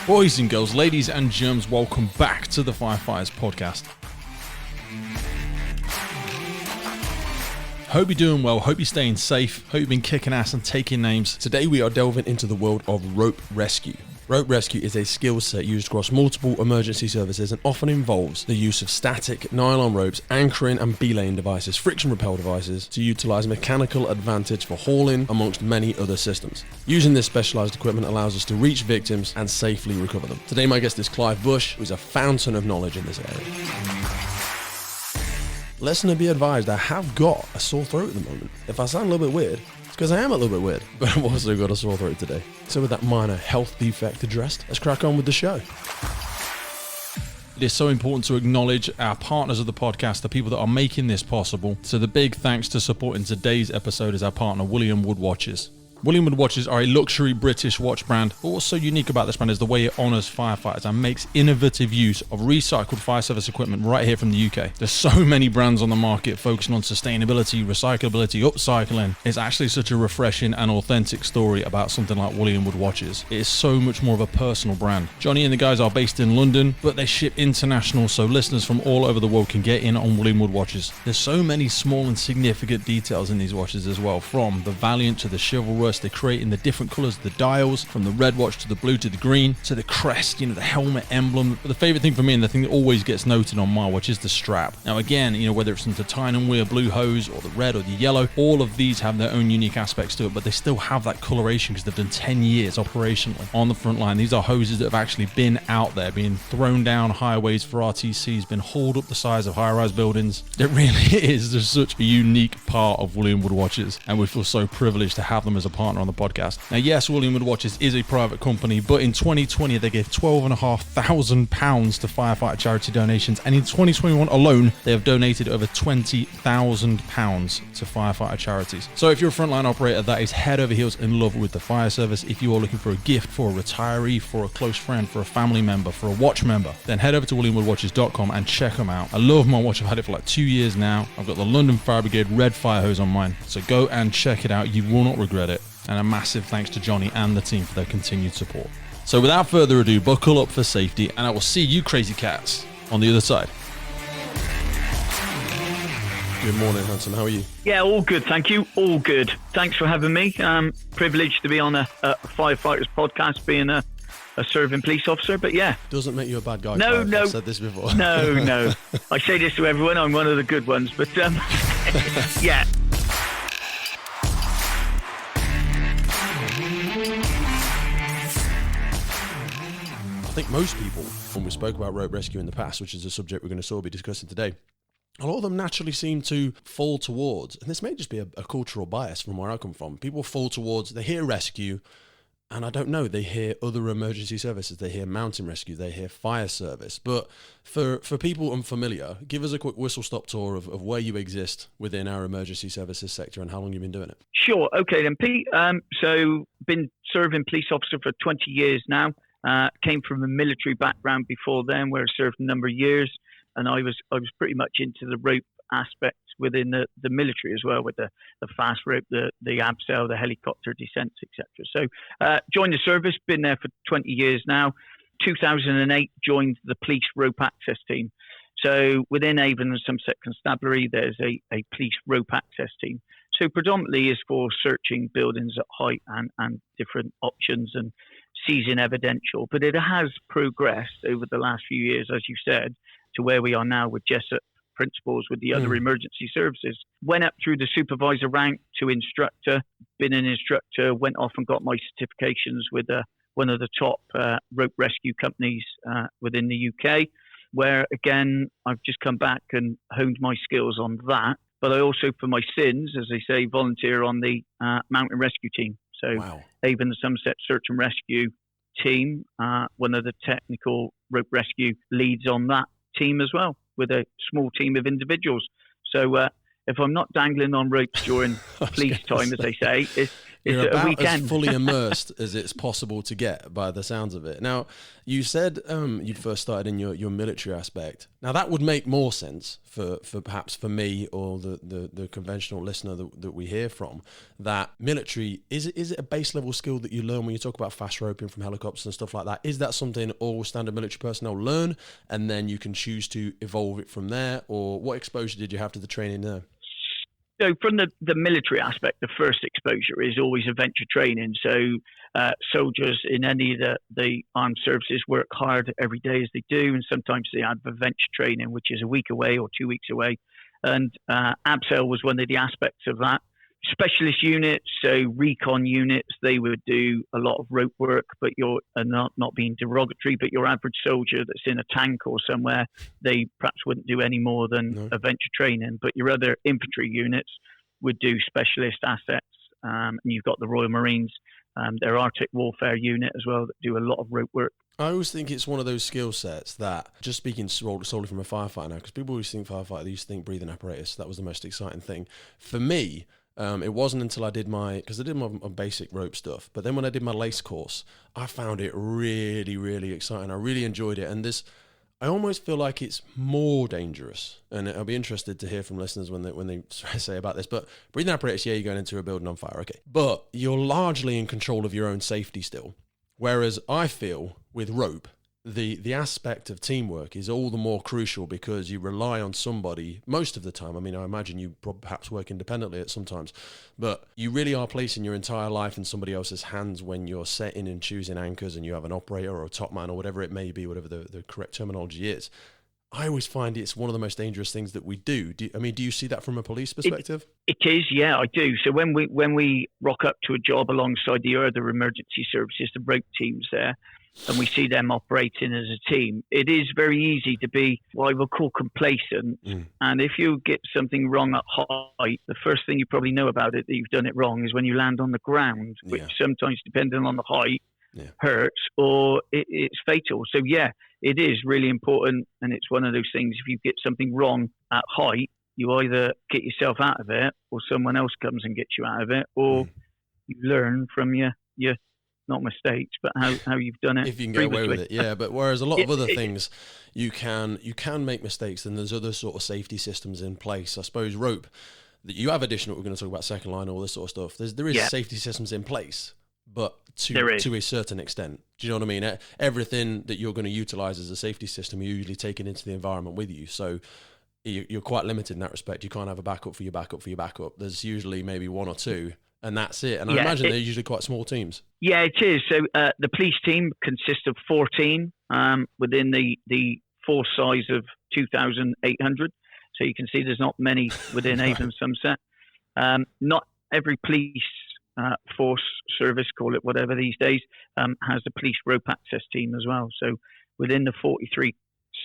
Boys and girls, ladies and germs, welcome back to the Firefighters Podcast. Hope you're doing well, hope you're staying safe, hope you've been kicking ass and taking names. Today we are delving into the world of rope rescue. Rope rescue is a skill set used across multiple emergency services and often involves the use of static nylon ropes, anchoring and belaying devices, friction repel devices to utilise mechanical advantage for hauling amongst many other systems. Using this specialised equipment allows us to reach victims and safely recover them. Today my guest is Clive, who is a fountain of knowledge in this area. Listener be advised, I have got a sore throat at the moment. If I sound a little bit weird, it's because I am a little bit weird, but I've also got a sore throat today. So with that minor health defect addressed, let's crack on with the show. It is so important to acknowledge our partners of the podcast, the people that are making this possible. So the big thanks to supporting today's episode is our partner, William Wood Watches. William Wood Watches are a luxury British watch brand. What's so unique about this brand is the way it honours firefighters and makes innovative use of recycled fire service equipment right here from the UK. There's so many brands on the market focusing on sustainability, recyclability, upcycling. It's actually such a refreshing and authentic story about something like William Wood Watches. It is so much more of a personal brand. Johnny and the guys are based in London, but they ship international, so listeners from all over the world can get in on William Wood Watches. There's so many small and significant details in these watches as well, from the Valiant to the Chivalrous. They create in the different colours of the dials, from the red watch to the blue to the green to the crest, the helmet emblem. But the favourite thing for me, and the thing that always gets noted on my watch, is the strap. Now again, whether it's from the titanium wear, blue hose, or the red or the yellow, all of these have their own unique aspects to it, but they still have that coloration because they've done 10 years operationally on the front line. These are hoses that have actually been out there, being thrown down highways for RTCs, been hauled up the sides of high-rise buildings. It really is just such a unique part of William Wood Watches, and we feel so privileged to have them as a partner on the podcast. Now, yes, William Wood Watches is a private company, but in 2020 they gave £12,500 to firefighter charity donations, and in 2021 alone they have donated over £20,000 to firefighter charities. So if you're a frontline operator that is head over heels in love with the fire service, if you are looking for a gift for a retiree, for a close friend, for a family member, for a watch member, then head over to williamwoodwatches.com and check them out. I love my watch. I've had it for like 2 years now. I've got the London Fire Brigade red fire hose on mine, so go and check it out. You will not regret it. And a massive thanks to Johnny and the team for their continued support. So without further ado, buckle up for safety, and I will see you crazy cats on the other side. Good morning, handsome. How are you? Yeah, all good, thank you. All good. Thanks for having me. Privileged to be on a Firefighters Podcast, being a serving police officer, but yeah. Doesn't make you a bad guy. No, Clive. no. I've said this before. No. I say this to everyone, I'm one of the good ones, but yeah. I think most people, when we spoke about rope rescue in the past, which is a subject we're going to sort of be discussing today, a lot of them naturally seem to fall towards, and this may just be a cultural bias from where I come from, people fall towards, they hear rescue, and I don't know, they hear other emergency services, they hear mountain rescue, they hear fire service. But for people unfamiliar, give us a quick whistle-stop tour of where you exist within our emergency services sector and how long you've been doing it. Sure, okay then, Pete. So, been serving police officer for 20 years now. Came from a military background before then, where I served a number of years, and I was pretty much into the rope aspects within the military as well, with the fast rope, the ASSAR, the helicopter descents, etc. So joined the service, been there for 20 years now. 2008 joined the police rope access team. So within Avon and Somerset Constabulary, there's a police rope access team. So predominantly is for searching buildings at height and different options and seizing evidential, but it has progressed over the last few years, as you said, to where we are now with Jessup principals with the other emergency services. Went up through the supervisor rank to instructor, been an instructor, went off and got my certifications with one of the top rope rescue companies within the UK, where again, I've just come back and honed my skills on that. But I also, for my sins, as they say, volunteer on the mountain rescue team. So Wow. Avon and Somerset Search and Rescue team, one of the technical rope rescue leads on that team as well, with a small team of individuals. So if I'm not dangling on ropes during police time, as they say, You're it's a about weekend. as fully immersed as it's possible to get by the sounds of it. Now, you said you first started in your military aspect. Now, that would make more sense for perhaps for me or the conventional listener that we hear from, that military, is it a base level skill that you learn when you talk about fast roping from helicopters and stuff like that? Is that something all standard military personnel learn and then you can choose to evolve it from there? Or what exposure did you have to the training there? So from the military aspect, the first exposure is always adventure training. So soldiers in any of the armed services work hard every day as they do, and sometimes they have adventure training, which is a week away or 2 weeks away. And ABSEL was one of the aspects of that. Specialist units, so recon units, they would do a lot of rope work, but you're not being derogatory, but your average soldier that's in a tank or somewhere, they perhaps wouldn't do any more than adventure training. But your other infantry units would do specialist assets, and you've got the Royal Marines, their Arctic warfare unit as well, that do a lot of rope work. I always think it's one of those skill sets that, just speaking solely from a firefighter now, because people always think firefighter, they used to think breathing apparatus, that was the most exciting thing. For me, it wasn't until I did my basic rope stuff, but then when I did my lace course, I found it really, really exciting. I really enjoyed it. And I almost feel like it's more dangerous. And I'll be interested to hear from listeners when they say about this. But breathing apparatus, yeah, you're going into a building on fire, okay. But you're largely in control of your own safety still. Whereas I feel with rope, the aspect of teamwork is all the more crucial because you rely on somebody most of the time. I mean, I imagine you perhaps work independently at sometimes, but you really are placing your entire life in somebody else's hands when you're setting and choosing anchors and you have an operator or a top man or whatever it may be, whatever the correct terminology is. I always find it's one of the most dangerous things that we do. Do you see that from a police perspective? It is, yeah, I do. So when we rock up to a job alongside the other emergency services, the rope teams there, and we see them operating as a team, it is very easy to be what I will call complacent. And if you get something wrong at height, the first thing you probably know about it that you've done it wrong is when you land on the ground, which sometimes, depending on the height, hurts or it's fatal. So yeah, it is really important, and it's one of those things, if you get something wrong at height, you either get yourself out of it or someone else comes and gets you out of it, or you learn from your not mistakes, but how you've done it. If you can get away with it, yeah. But whereas a lot of other things, you can make mistakes, and there's other sort of safety systems in place. I suppose rope, that you have additional, we're going to talk about second line, all this sort of stuff. There is safety systems in place, but to a certain extent. Do you know what I mean? Everything that you're going to utilize as a safety system, you're usually taking into the environment with you. So you're quite limited in that respect. You can't have a backup for your backup for your backup. There's usually maybe one or two, and that's it. And I imagine they're usually quite small teams. Yeah, it is. So the police team consists of 14 within the force size of 2,800. So you can see there's not many within Avon Sunset. Not every police force service, call it whatever these days, has a police rope access team as well. So within the 43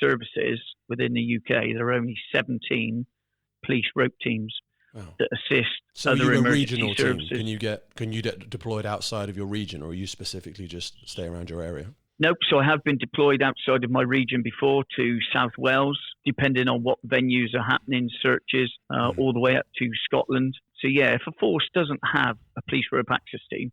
services within the UK, there are only 17 police rope teams that assist other emergency regional services. Team. Can you get deployed outside of your region, or are you specifically just stay around your area? Nope. So I have been deployed outside of my region before to South Wales, depending on what venues are happening, searches, all the way up to Scotland. So yeah, if a force doesn't have a police rope access team,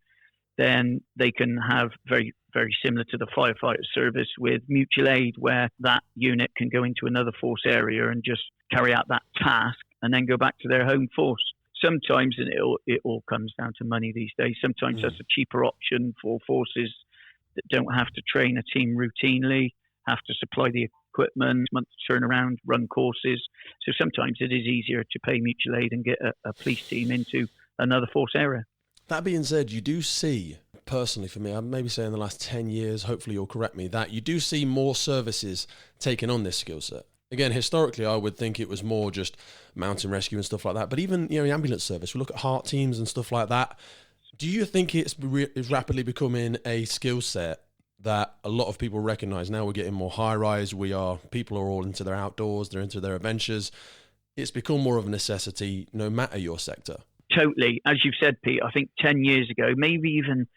then they can have very, very similar to the firefighter service with mutual aid, where that unit can go into another force area and just carry out that task and then go back to their home force. Sometimes, and it all comes down to money these days, sometimes that's a cheaper option for forces that don't have to train a team routinely, have to supply the equipment, months turnaround, run courses. So sometimes it is easier to pay mutual aid and get a police team into another force area. That being said, you do see, personally for me, I maybe say in the last 10 years, hopefully you'll correct me, that you do see more services taking on this skill set. Again, historically, I would think it was more just mountain rescue and stuff like that. But even, the ambulance service, we look at heart teams and stuff like that. Do you think it's rapidly becoming a skill set that a lot of people recognise? Now we're getting more high-rise. People are all into their outdoors. They're into their adventures. It's become more of a necessity, no matter your sector. Totally. As you've said, Pete, I think 10 years ago, maybe even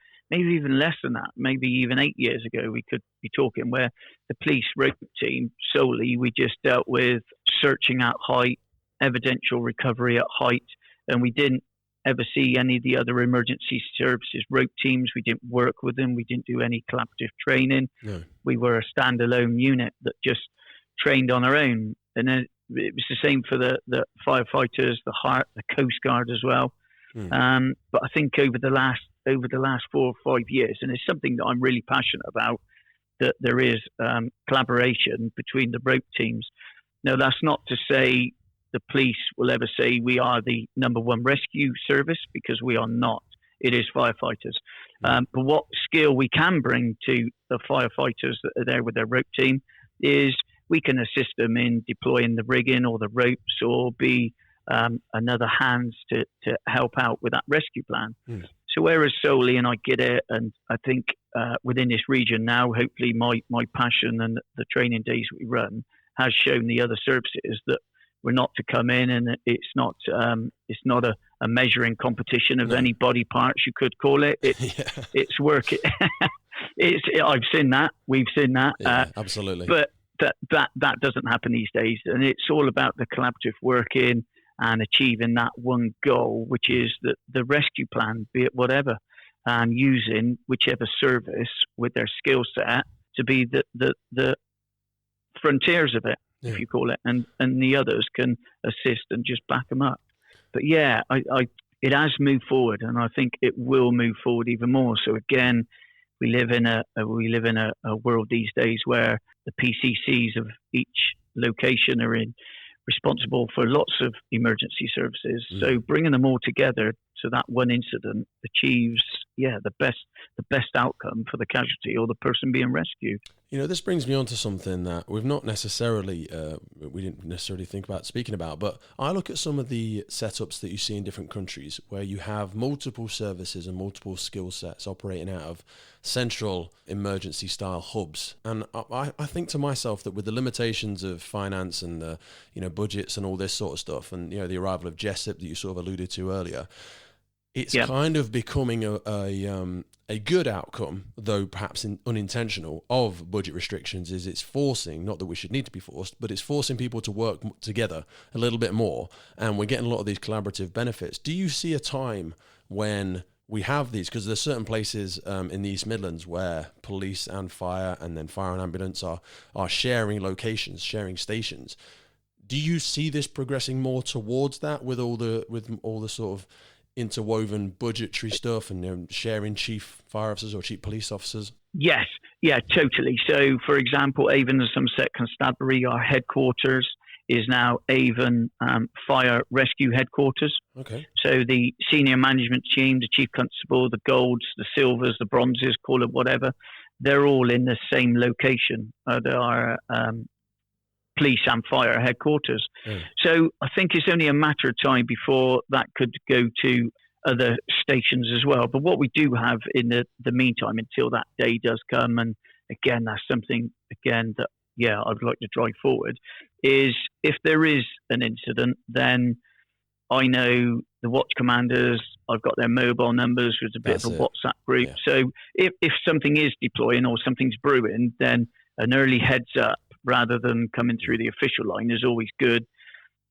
less than that, maybe even 8 years ago, we could be talking where the police rope team solely, we just dealt with searching at height, evidential recovery at height, and we didn't ever see any of the other emergency services rope teams. We didn't work with them. We didn't do any collaborative training. No. We were a standalone unit that just trained on our own. And then it was the same for the firefighters, the Coast Guard as well. But I think over the last 4 or 5 years, and it's something that I'm really passionate about, that there is collaboration between the rope teams. Now, that's not to say the police will ever say we are the number one rescue service, because we are not. It is firefighters. But what skill we can bring to the firefighters that are there with their rope team is we can assist them in deploying the rigging or the ropes, or be another hands to help out with that rescue plan. So whereas solely, and I get it, and I think within this region now, hopefully my passion and the training days we run has shown the other services that we're not to come in, and it's not a measuring competition of any body parts, you could call it. It's work. I've seen that. We've seen that. Absolutely. But that doesn't happen these days, and it's all about the collaborative working and achieving that one goal, which is the rescue plan, be it whatever, and using whichever service with their skill set to be the frontiers of it, if you call it, and the others can assist and just back them up. But yeah, it has moved forward, and I think it will move forward even more. So again, we live in a world these days where the PCCs of each location are responsible for lots of emergency services. So bringing them all together so that one incident achieves the best outcome for the casualty or the person being rescued. You know, this brings me on to something that we didn't necessarily think about speaking about, but I look at some of the setups that you see in different countries where you have multiple services and multiple skill sets operating out of central emergency style hubs. And I think to myself that with the limitations of finance and the, budgets and all this sort of stuff, and, the arrival of Jessup that you sort of alluded to earlier, it's kind of becoming a good outcome, though perhaps unintentional, of budget restrictions. Is it's forcing, not that we should need to be forced, but it's forcing people to work together a little bit more, and we're getting a lot of these collaborative benefits. Do you see a time when we have these, because there's certain places in the East Midlands where police and fire, and then fire and ambulance are sharing locations, sharing stations? Do you see this progressing more towards that with all the sort of interwoven budgetary stuff and sharing chief fire officers or chief police officers? Yes, yeah, totally. So, for example, Avon and Somerset Constabulary, our headquarters is now Avon Fire Rescue Headquarters. Okay. So the senior management team, the chief constable, the golds, the silvers, the bronzes, call it whatever, they're all in the same location. They are police and fire headquarters. So I think it's only a matter of time before that could go to other stations as well. But what we do have in the meantime, until that day does come, and again, that's something that I'd like to drive forward, is if there is an incident, then I know the watch commanders, I've got their mobile numbers, there's a bit of a WhatsApp group. So if something is deploying or something's brewing, then an early heads up rather than coming through the official line is always good,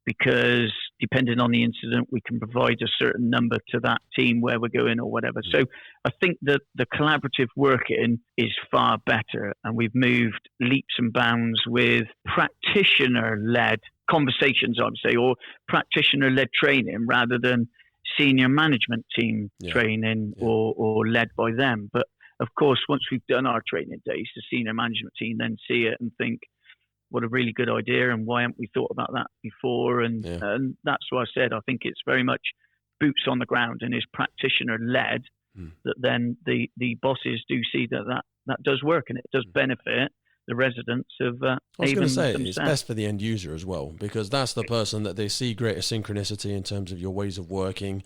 because depending on the incident, we can provide a certain number to that team where we're going or whatever. So I think that the collaborative working is far better, and we've moved leaps and bounds with practitioner-led conversations, I would say, or practitioner-led training rather than senior management team training or led by them. But of course, once we've done our training days, the senior management team then see it and think, what a really good idea, and why haven't we thought about that before? And that's why I said I think it's very much boots on the ground and is practitioner led, that then the bosses do see that does work, and it does benefit the residents of I was going to say it's best for the end user as well, because that's the person that they see greater synchronicity in terms of your ways of working,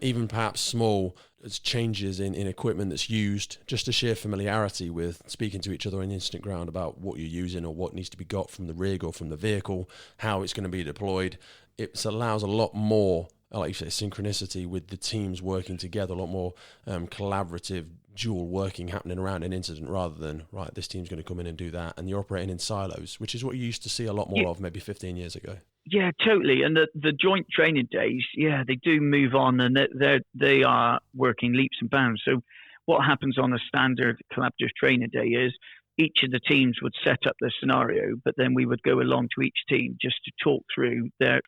even perhaps small changes in equipment that's used, just a sheer familiarity with speaking to each other on instant ground about what you're using or what needs to be got from the rig or from the vehicle, how it's going to be deployed. It allows a lot more, like you say, synchronicity with the teams working together, a lot more collaborative dual working happening around an incident, rather than, right, this team's going to come in and do that, and you're operating in silos, which is what you used to see a lot more of maybe 15 years ago. Yeah, totally. And the joint training days, yeah, they do move on, and they are working leaps and bounds. So what happens on a standard collaborative training day is each of the teams would set up the scenario, but then we would go along to each team just to talk through their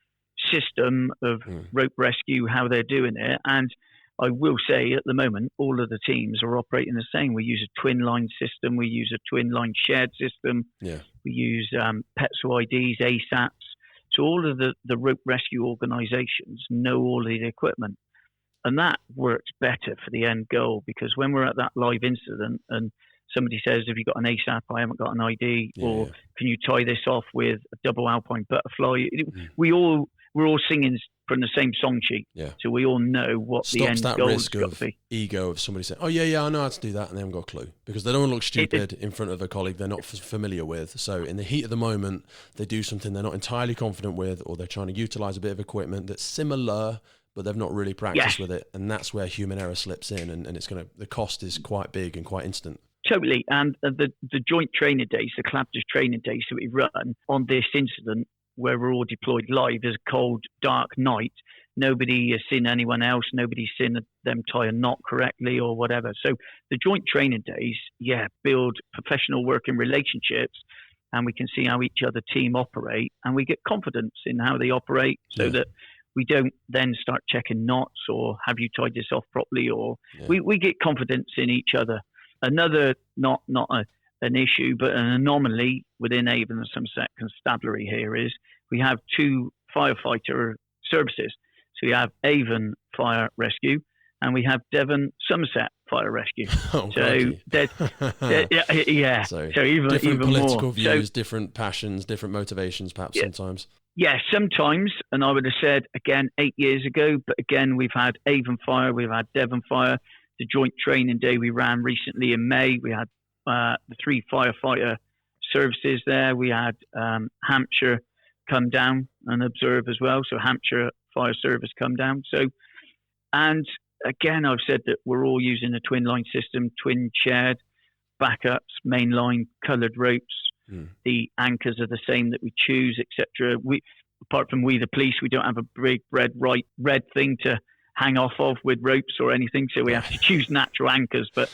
system of rope rescue, how they're doing it. And I will say at the moment, all of the teams are operating the same. We use a twin line system. We use a twin line shared system. Yeah. We use PETSO IDs, ASSARs. So all of the rope rescue organisations know all of the equipment. And that works better for the end goal, because when we're at that live incident and somebody says, have you got an ASAP? I haven't got an ID. Or can you tie this off with a double alpine butterfly? We're all singing from the same song sheet. Yeah. So we all know what the end goal is got to be. Ego of somebody saying, oh, yeah, I know how to do that, and they haven't got a clue. Because they don't want to look stupid in front of a colleague they're not familiar with. So in the heat of the moment, they do something they're not entirely confident with, or they're trying to utilise a bit of equipment that's similar, but they've not really practiced with it. And that's where human error slips in, and the cost is quite big and quite instant. Totally. And the joint training days, the collaborative training days that we run on this incident, where we're all deployed live, is a cold, dark night. Nobody has seen anyone else. Nobody's seen them tie a knot correctly or whatever. So the joint training days, build professional working relationships, and we can see how each other team operate, and we get confidence in how they operate, so that we don't then start checking knots or have you tied this off properly, or we get confidence in each other. Another, not an issue, but an anomaly within Avon and Somerset Constabulary here is we have two firefighter services. So we have Avon Fire Rescue and we have Devon Somerset Fire Rescue. Oh, so So even different political more. views, different passions, different motivations, perhaps sometimes. Yeah, sometimes, and I would have said again 8 years ago, but again we've had Avon Fire, we've had Devon Fire. The joint training day we ran recently in May, we had the three firefighter services there. We had Hampshire come down and observe as well. So Hampshire Fire Service come down. So, and again, I've said that we're all using a twin line system, twin shared, backups, main line, coloured ropes. The anchors are the same that we choose, etc. Apart from we the police, we don't have a big red thing to hang off of with ropes or anything, so we have to choose natural anchors. But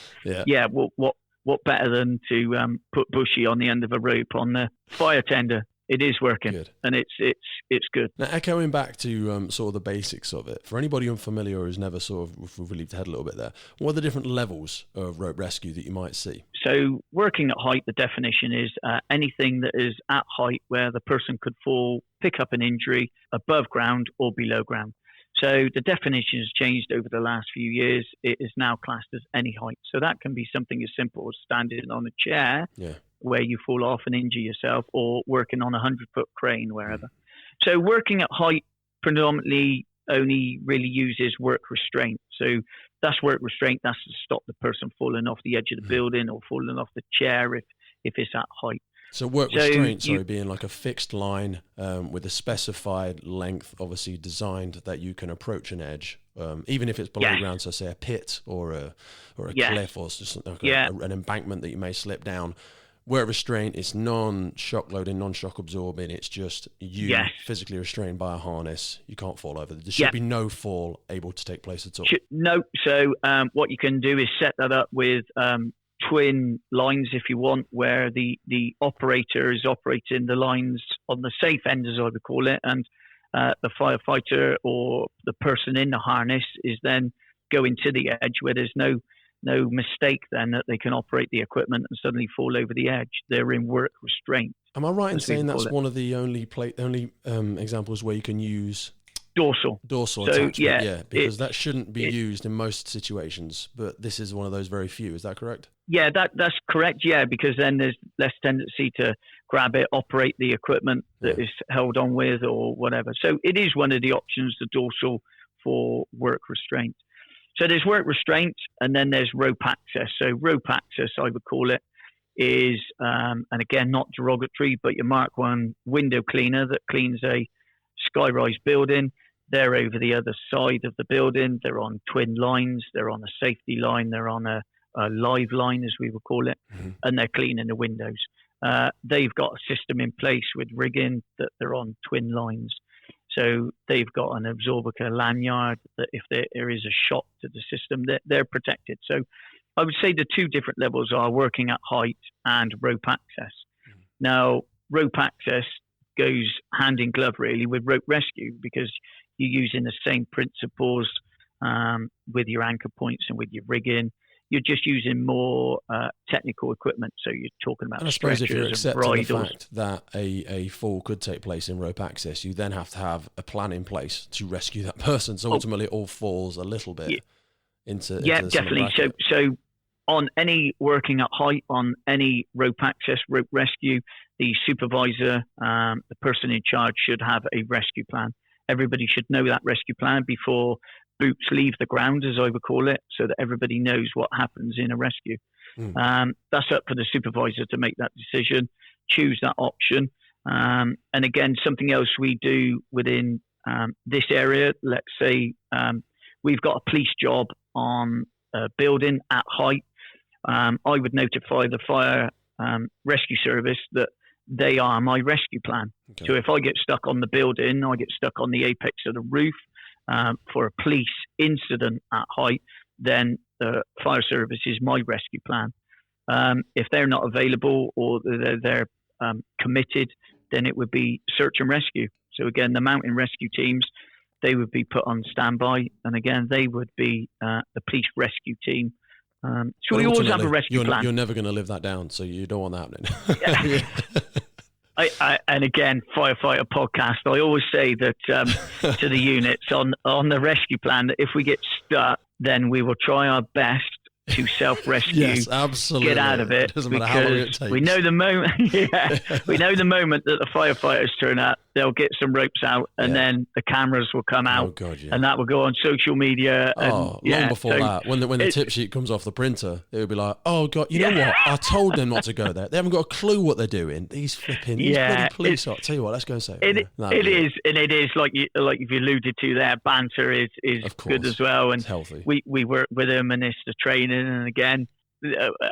what better than to put bushy on the end of a rope on the fire tender? It is working, and it's good. Now, echoing back to sort of the basics of it, for anybody unfamiliar who's never sort of, we've relieved the head a little bit there, what are the different levels of rope rescue that you might see? So working at height, the definition is anything that is at height where the person could fall, pick up an injury above ground or below ground. So the definition has changed over the last few years. It is now classed as any height. So that can be something as simple as standing on a chair where you fall off and injure yourself, or working on a 100-foot crane, wherever. So working at height predominantly only really uses work restraint. So that's work restraint. That's to stop the person falling off the edge of the building or falling off the chair if it's at height. So work restraint, being like a fixed line with a specified length, obviously designed that you can approach an edge, even if it's below ground, so say a pit or a cliff or just like an embankment that you may slip down. Work restraint is non-shock loading, non-shock absorbing. It's just you physically restrained by a harness. You can't fall over. There should be no fall able to take place at all. No. So what you can do is set that up with twin lines if you want, where the operator is operating the lines on the safe end, as I would call it, and the firefighter or the person in the harness is then going to the edge where there's no mistake then that they can operate the equipment and suddenly fall over the edge. They're in work restraint. Am I right in saying that's one of the only examples where you can use dorsal attachment? Because that shouldn't be used in most situations, but this is one of those very few. Is that correct? Yeah, that's correct. Yeah, because then there's less tendency to grab it, operate the equipment that is held on with or whatever. So it is one of the options, the dorsal for work restraint. So there's work restraint, and then there's rope access. So rope access, I would call it, is, and again, not derogatory, but your Mark 1 window cleaner that cleans a skyrise building. They're over the other side of the building. They're on twin lines. They're on a safety line. They're on a live line, as we would call it, and they're cleaning the windows. they've got a system in place with rigging that they're on twin lines. So they've got an absorbica lanyard that if there is a shock to the system, they're protected. So I would say the two different levels are working at height and rope access. Now, rope access goes hand in glove really with rope rescue because you're using the same principles with your anchor points and with your rigging. You're just using more technical equipment. So you're talking about and I suppose stretchers if you're accepting and the bridles. fact that a fall could take place in rope access, you then have to have a plan in place to rescue that person. So ultimately, it all falls a little bit into the definitely. So on any working at height, on any rope access, rope rescue, the supervisor, the person in charge should have a rescue plan. Everybody should know that rescue plan before boots leave the ground, as I would call it, so that everybody knows what happens in a rescue. That's up for the supervisor to make that decision, choose that option. And again, something else we do within this area, let's say we've got a police job on a building at height. I would notify the fire rescue service that they are my rescue plan. Okay. So if I get stuck on the building, I get stuck on the apex of the roof for a police incident at height, then the fire service is my rescue plan. If they're not available or they're committed, then it would be search and rescue. So again, the mountain rescue teams, they would be put on standby, and again, they would be the police rescue team. So we always have a rescue plan. You're never going to live that down, so you don't want that happening. And again, firefighter podcast, I always say that to the units on the rescue plan, that if we get stuck, then we will try our best to self-rescue, yes, absolutely. Get out of it. Doesn't matter how long it takes. We know the moment. We know the moment that the firefighters turn up, they'll get some ropes out, and then the cameras will come out, and that will go on social media. Long before that, when the tip sheet comes off the printer, it would be like, "Oh God, you know what? I told them not to go there. They haven't got a clue what they're doing. These bloody police. I'll tell you what, let's go and say it is like if you alluded to there, banter is good as well, and it's healthy. We work with them, and it's the training. And again,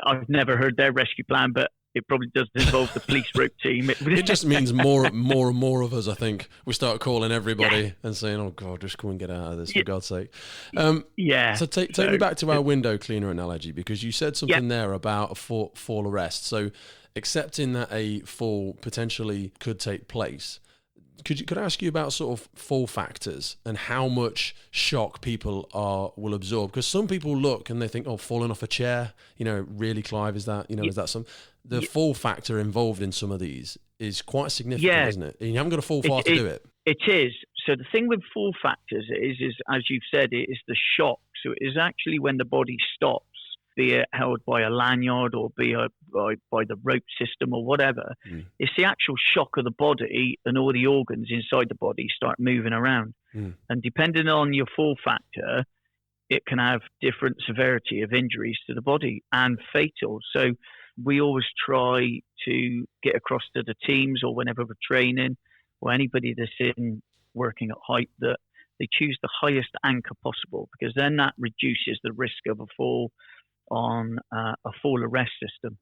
I've never heard their rescue plan, but it probably does involve the police rope team. It just means more and more of us, I think. We start calling everybody and saying, "Oh God, just come and get out of this, for God's sake." So take me back to our window cleaner analogy, because you said something there about a fall arrest. So accepting that a fall potentially could take place. Could I ask you about sort of fall factors and how much shock people will absorb? Because some people look and they think, "Oh, falling off a chair, really, Clive, is that, is that some?" The fall factor involved in some of these is quite significant, isn't it? And you haven't got to fall far to do it. It is. So the thing with fall factors is as you've said, it is the shock. So it is actually when the body stops, be it held by a lanyard or be it by the rope system or whatever. It's the actual shock of the body, and all the organs inside the body start moving around. And depending on your fall factor, it can have different severity of injuries to the body and fatal. So we always try to get across to the teams, or whenever we're training, or anybody that's in working at height, that they choose the highest anchor possible, because then that reduces the risk of a fall on a fall arrest system.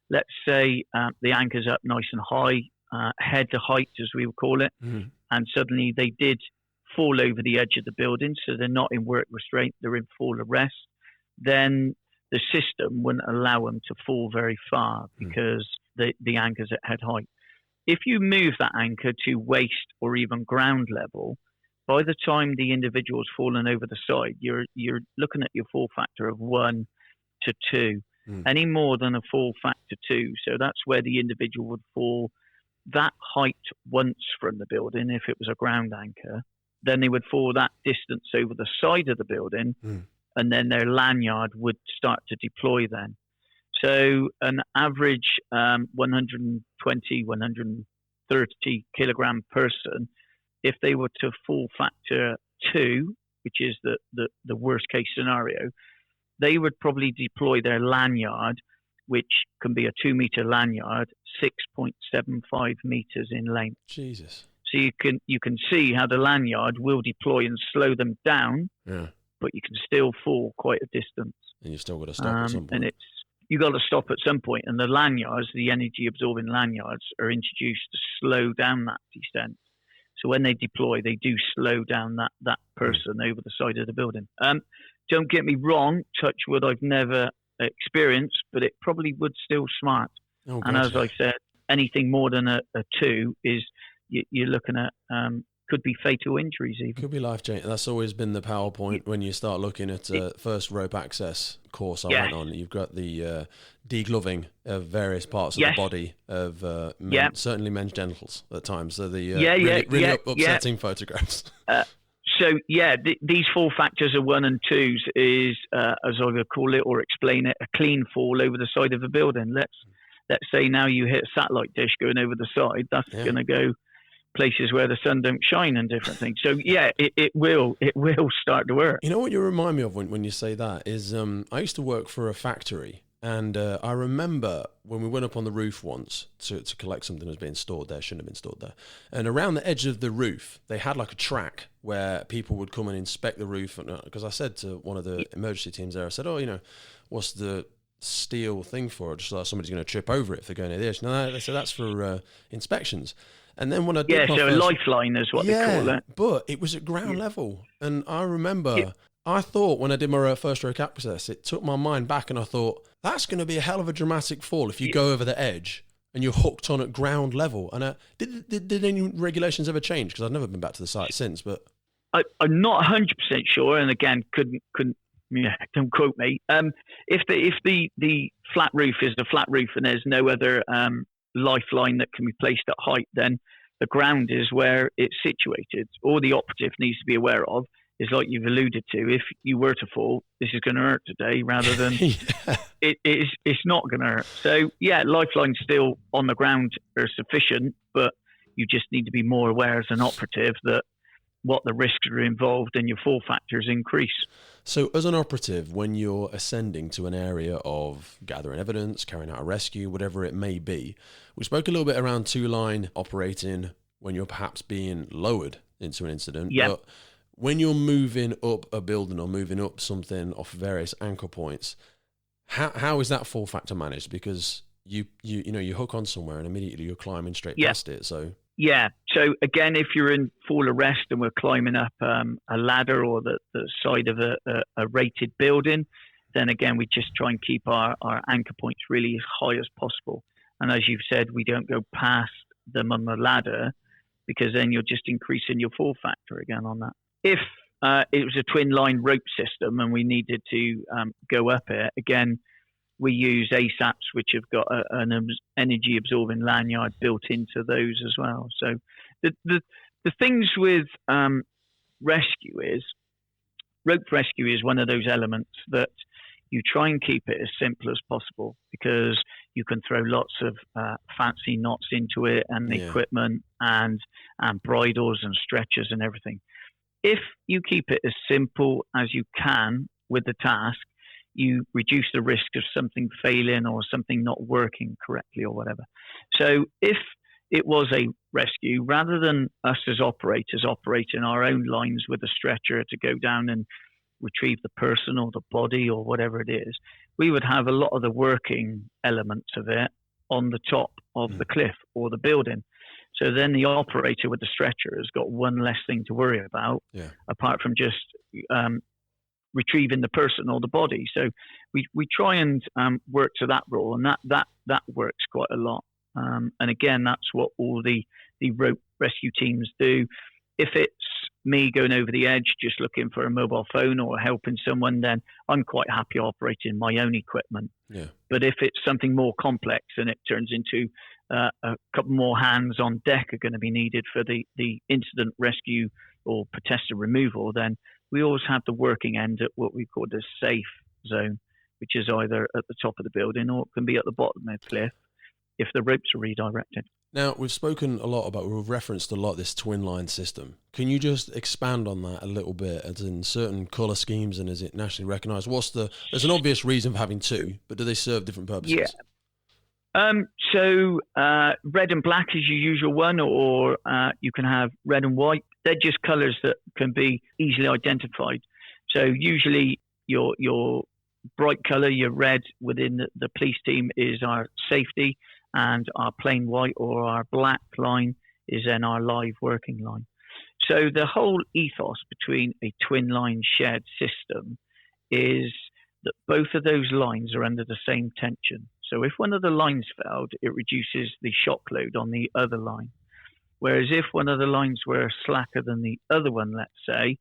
Let's say the anchor's up nice and high, head to height, as we would call it, and suddenly they did fall over the edge of the building, so they're not in work restraint, they're in fall arrest, then the system wouldn't allow them to fall very far because the anchor's at head height. If you move that anchor to waist or even ground level, by the time the individual's fallen over the side, you're looking at your fall factor of 1 to 2. Any more than a fall factor 2, so that's where the individual would fall that height once from the building if it was a ground anchor. Then they would fall that distance over the side of the building, and then their lanyard would start to deploy then. So an average 120, 130 kilogram person, if they were to fall factor 2, which is the worst case scenario, they would probably deploy their lanyard, which can be a 2-meter lanyard, 6.75 meters in length. Jesus. So you can see how the lanyard will deploy and slow them down, but you can still fall quite a distance. And you've still got to stop at some point. And you got to stop at some point, and the lanyards, the energy absorbing lanyards, are introduced to slow down that descent. So when they deploy, they do slow down that person over the side of the building. Don't get me wrong, touch wood, I've never experienced, but it probably would still smart. Oh, and as I said, anything more than a 2 is you're looking at could be fatal injuries even. Could be life-changing. That's always been the PowerPoint when you start looking at first rope access course I went on. You've got the degloving of various parts of the body of certainly men's genitals at times. So the really upsetting photographs. These 4 factors of 1 and 2s is, as I would call it or explain it, a clean fall over the side of a building. Let's say now you hit a satellite dish going over the side. That's going to go places where the sun don't shine and different things. So it will start to work. You know what you remind me of when you say that is I used to work for a factory, and I remember when we went up on the roof once to collect something that was being stored there, shouldn't have been stored there, and around the edge of the roof they had like a track where people would come and inspect the roof, because I said to one of the emergency teams there, I said, what's the steel thing for it? Just like somebody's going to trip over it if they're going near the edge. No, they said that's for inspections. And then when I did a lifeline is what they call it. But it was at ground level. And I remember, I thought when I did my first rope access, it took my mind back, and I thought, that's going to be a hell of a dramatic fall if you go over the edge and you're hooked on at ground level. And did any regulations ever change? Because I've never been back to the site since. But I'm not 100% sure, and again, couldn't don't quote me. If the flat roof is the flat roof and there's no other lifeline that can be placed at height, then the ground is where it's situated. All the operative needs to be aware of is, like you've alluded to, if you were to fall, this is going to hurt today, rather than it's not going to hurt. So lifeline's still on the ground are sufficient, but you just need to be more aware as an operative that what the risks are involved and your fall factors increase. So as an operative, when you're ascending to an area of gathering evidence, carrying out a rescue, whatever it may be, we spoke a little bit around 2-line operating when you're perhaps being lowered into an incident. But when you're moving up a building or moving up something off various anchor points, how is that fall factor managed? Because you hook on somewhere and immediately you're climbing straight past it. So so again, if you're in full arrest and we're climbing up a ladder or the side of a rated building, then again, we just try and keep our anchor points really as high as possible. And as you've said, we don't go past them on the ladder, because then you're just increasing your fall factor again on that. If it was a twin line rope system and we needed to go up it, again, we use ASSARs, which have got an energy absorbing lanyard built into those as well. So the things with rescue is, rope rescue is one of those elements that you try and keep it as simple as possible, because you can throw lots of fancy knots into it and equipment and bridles and stretchers and everything. If you keep it as simple as you can with the task, you reduce the risk of something failing or something not working correctly or whatever. So if it was a rescue, rather than us as operators operating our own lines with a stretcher to go down and retrieve the person or the body or whatever it is, we would have a lot of the working elements of it on the top of the cliff or the building. So then the operator with the stretcher has got one less thing to worry about, apart from just retrieving the person or the body. So we try and work to that role, and that works quite a lot. And again, that's what all the rope rescue teams do. If it's me going over the edge, just looking for a mobile phone or helping someone, then I'm quite happy operating my own equipment. But if it's something more complex and it turns into a couple more hands on deck are going to be needed for the incident rescue or protester removal, then we always have the working end at what we call the safe zone, which is either at the top of the building or it can be at the bottom of the cliff if the ropes are redirected. Now, we've referenced a lot this twin line system. Can you just expand on that a little bit, as in certain colour schemes, and is it nationally recognised? There's an obvious reason for having two, but do they serve different purposes? So red and black is your usual one, or you can have red and white. They're just colours that can be easily identified. So usually your bright colour, your red within the police team is our safety, and our plain white or our black line is then our live working line. So the whole ethos between a twin line shared system is that both of those lines are under the same tension. So if one of the lines failed, it reduces the shock load on the other line. Whereas if one of the lines were slacker than the other one, let's say,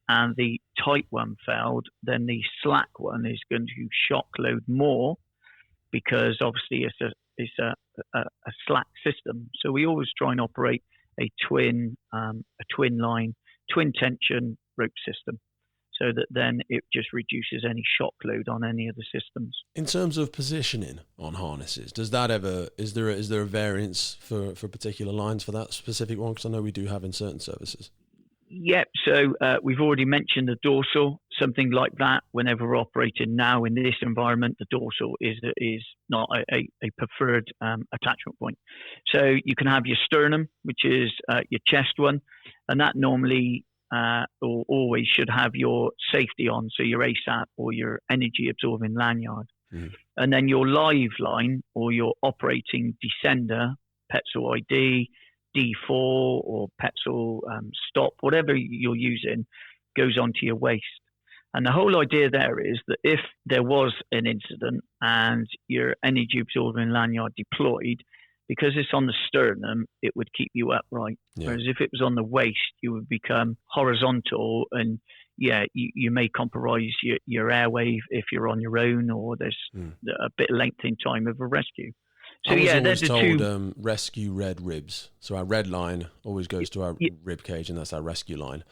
and the tight one failed, then the slack one is going to shock load more, because obviously it's a slack system. So we always try and operate a twin line, twin tension rope system, so that then it just reduces any shock load on any of the systems. In terms of positioning on harnesses, is there a variance for particular lines for that specific one? Because I know we do have in certain services. Yep. So we've already mentioned the dorsal, something like that. Whenever we're operating now in this environment, the dorsal is not a preferred attachment point. So you can have your sternum, which is your chest one, and that normally or always should have your safety on, so your ASSAR or your energy absorbing lanyard. And then your live line or your operating descender, Petzl ID, D4 or Petzl stop, whatever you're using, goes onto your waist. And the whole idea there is that if there was an incident and your energy absorbing lanyard deployed, because it's on the sternum, it would keep you upright. Yeah. Whereas if it was on the waist, you would become horizontal, and you may compromise your airway if you're on your own, or there's a bit of length in time of a rescue. So I was always told rescue red ribs. So our red line always goes to our rib cage, and that's our rescue line,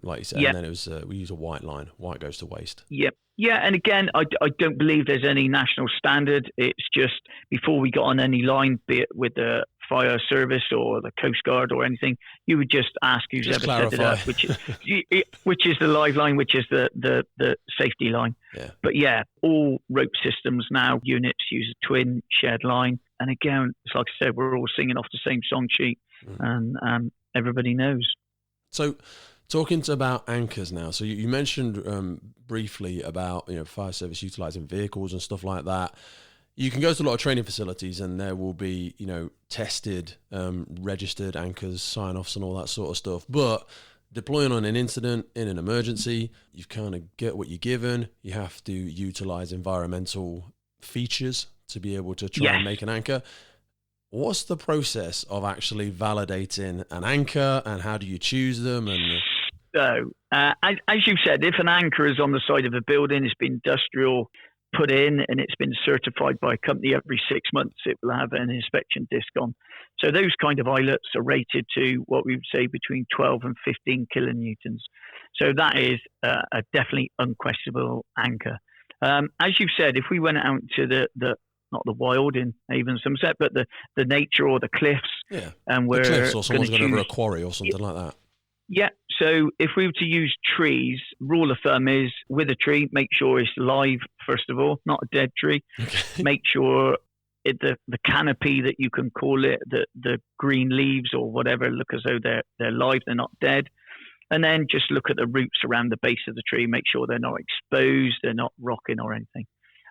like you said. And then it was we use a white line. White goes to waist. Yep. Yeah, and again, I don't believe there's any national standard. It's just before we got on any line, be it with the fire service or the Coast Guard or anything, you would just ask who's ever set it up, which is the live line, which is the safety line. Yeah. But yeah, all rope systems now, units use a twin shared line. And again, it's like I said, we're all singing off the same song sheet, and everybody knows. So, talking about anchors now. So you mentioned briefly about fire service utilising vehicles and stuff like that. You can go to a lot of training facilities, and there will be tested, registered anchors, sign-offs, and all that sort of stuff. But deploying on an incident, in an emergency, you kind of get what you're given. You have to utilise environmental features to be able to try and make an anchor. What's the process of actually validating an anchor, and how do you choose them? And so, as you said, if an anchor is on the side of a building, it's been industrial put in, and it's been certified by a company every 6 months, it will have an inspection disc on. So those kind of eyelets are rated to what we would say between 12 and 15 kilonewtons. So that is a definitely unquestionable anchor. As you've said, if we went out to the not the wild in Avon Somerset, but the nature or the cliffs. Yeah, and we're the cliffs, or someone's going over a quarry or something like that. Yeah, so if we were to use trees, rule of thumb is with a tree, make sure it's live, first of all, not a dead tree. Okay. Make sure the canopy that you can call it, the green leaves or whatever, look as though they're live, they're not dead. And then just look at the roots around the base of the tree, make sure they're not exposed, they're not rocking or anything.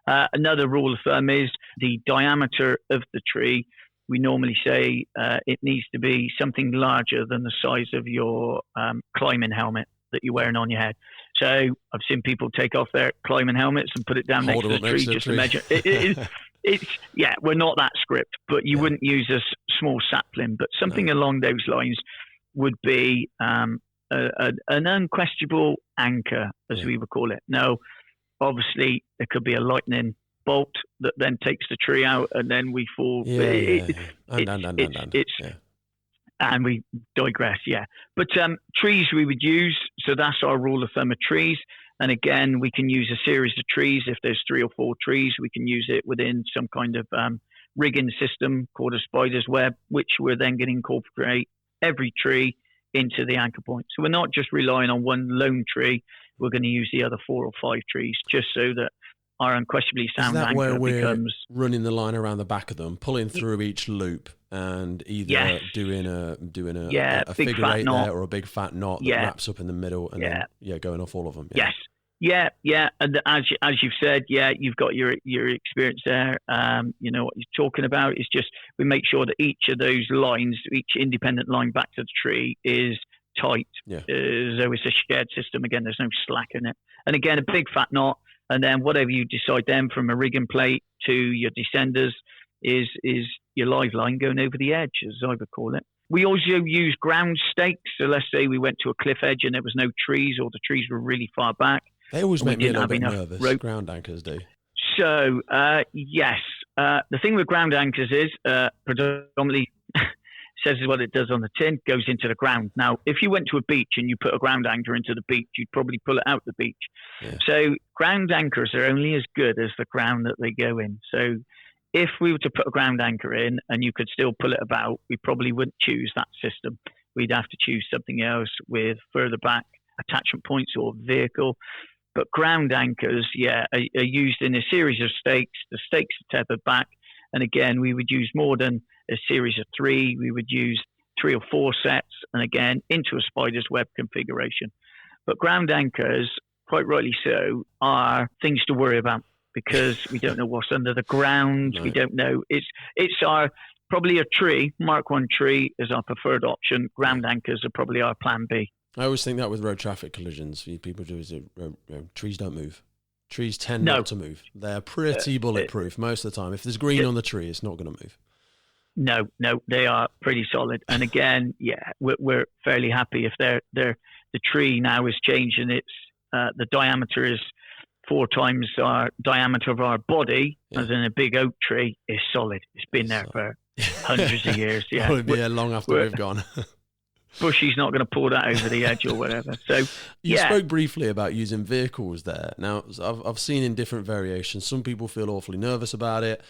Another rule of thumb is the diameter of the tree. We normally say it needs to be something larger than the size of your climbing helmet that you're wearing on your head. So I've seen people take off their climbing helmets and put it down next to the tree just to measure. We're not that script, but you wouldn't use a small sapling. But something along those lines would be an unquestionable anchor, as we would call it. Now, obviously, there could be a lightning bolt that then takes the tree out, and then we fall. And we digress. Yeah, but trees we would use. So that's our rule of thumb of trees. And again, we can use a series of trees. If there's 3 or 4 trees, we can use it within some kind of rigging system called a spider's web, which we're then going to incorporate every tree into the anchor point. So we're not just relying on one lone tree. We're going to use the other 4 or 5 trees, just so that our unquestionably sound anchor becomes... Is that where we're running the line around the back of them, pulling through each loop, and either doing a figure eight there, or a big fat knot that wraps up in the middle, and then going off all of them? Yes. Yeah, and as you've said, you've got your experience there. You know what you're talking about. It's just we make sure that each of those lines, each independent line back to the tree, is tight. Yeah. So it's a shared system. Again, there's no slack in it. And again, a big fat knot, and then whatever you decide then, from a rigging plate to your descenders, is your live line going over the edge, as I would call it. We also use ground stakes. So let's say we went to a cliff edge and there was no trees, or the trees were really far back. They always make me a little bit nervous. Rope. Ground anchors do. So yes, the thing with ground anchors is predominantly says what it does on the tin, goes into the ground. Now, if you went to a beach and you put a ground anchor into the beach, you'd probably pull it out the beach. Yeah. So ground anchors are only as good as the ground that they go in. So if we were to put a ground anchor in and you could still pull it about, we probably wouldn't choose that system. We'd have to choose something else with further back attachment points or vehicle. But ground anchors, are used in a series of stakes. The stakes are tethered back. And again, we would use more than a series of 3. We would use 3 or 4 sets, and again, into a spider's web configuration. But ground anchors, quite rightly so, are things to worry about, because we don't know what's under the ground. No. We don't know. It's our probably a tree, Mark 1 tree is our preferred option. Ground anchors are probably our plan B. I always think that with road traffic collisions, people do is trees don't move. Trees tend not to move. They're pretty bulletproof most of the time. If there's green on the tree, it's not going to move. No, they are pretty solid. And again, we're fairly happy if the tree now has changed and it's the diameter is 4 times our diameter of our body, as in a big oak tree, is solid. It's been there for hundreds of years. Yeah, Probably be here long after we've gone. Bushy's not going to pull that over the edge or whatever. So you spoke briefly about using vehicles there. Now, I've seen in different variations. Some people feel awfully nervous about it.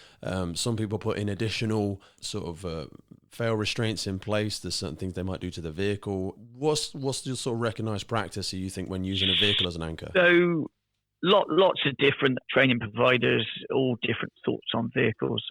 Some people put in additional sort of fail restraints in place. There's certain things they might do to the vehicle. What's your sort of recognised practice, you think, when using a vehicle as an anchor? So lots of different training providers, all different thoughts on vehicles.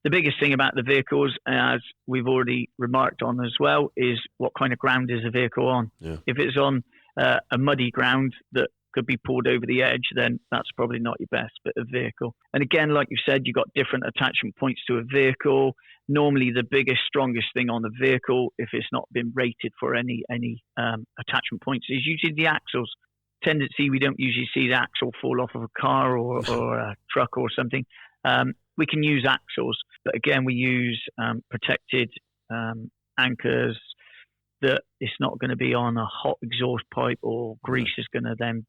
The biggest thing about the vehicles, as we've already remarked on as well, is what kind of ground is a vehicle on. Yeah. If it's on a muddy ground that could be pulled over the edge, then that's probably not your best bit of vehicle. And again, like you said, you've got different attachment points to a vehicle. Normally, the biggest, strongest thing on the vehicle, if it's not been rated for any attachment points, is usually the axles. Tendency, we don't usually see the axle fall off of a car or a truck or something. We can use axles, but again, we use protected anchors that it's not going to be on a hot exhaust pipe or grease is going to then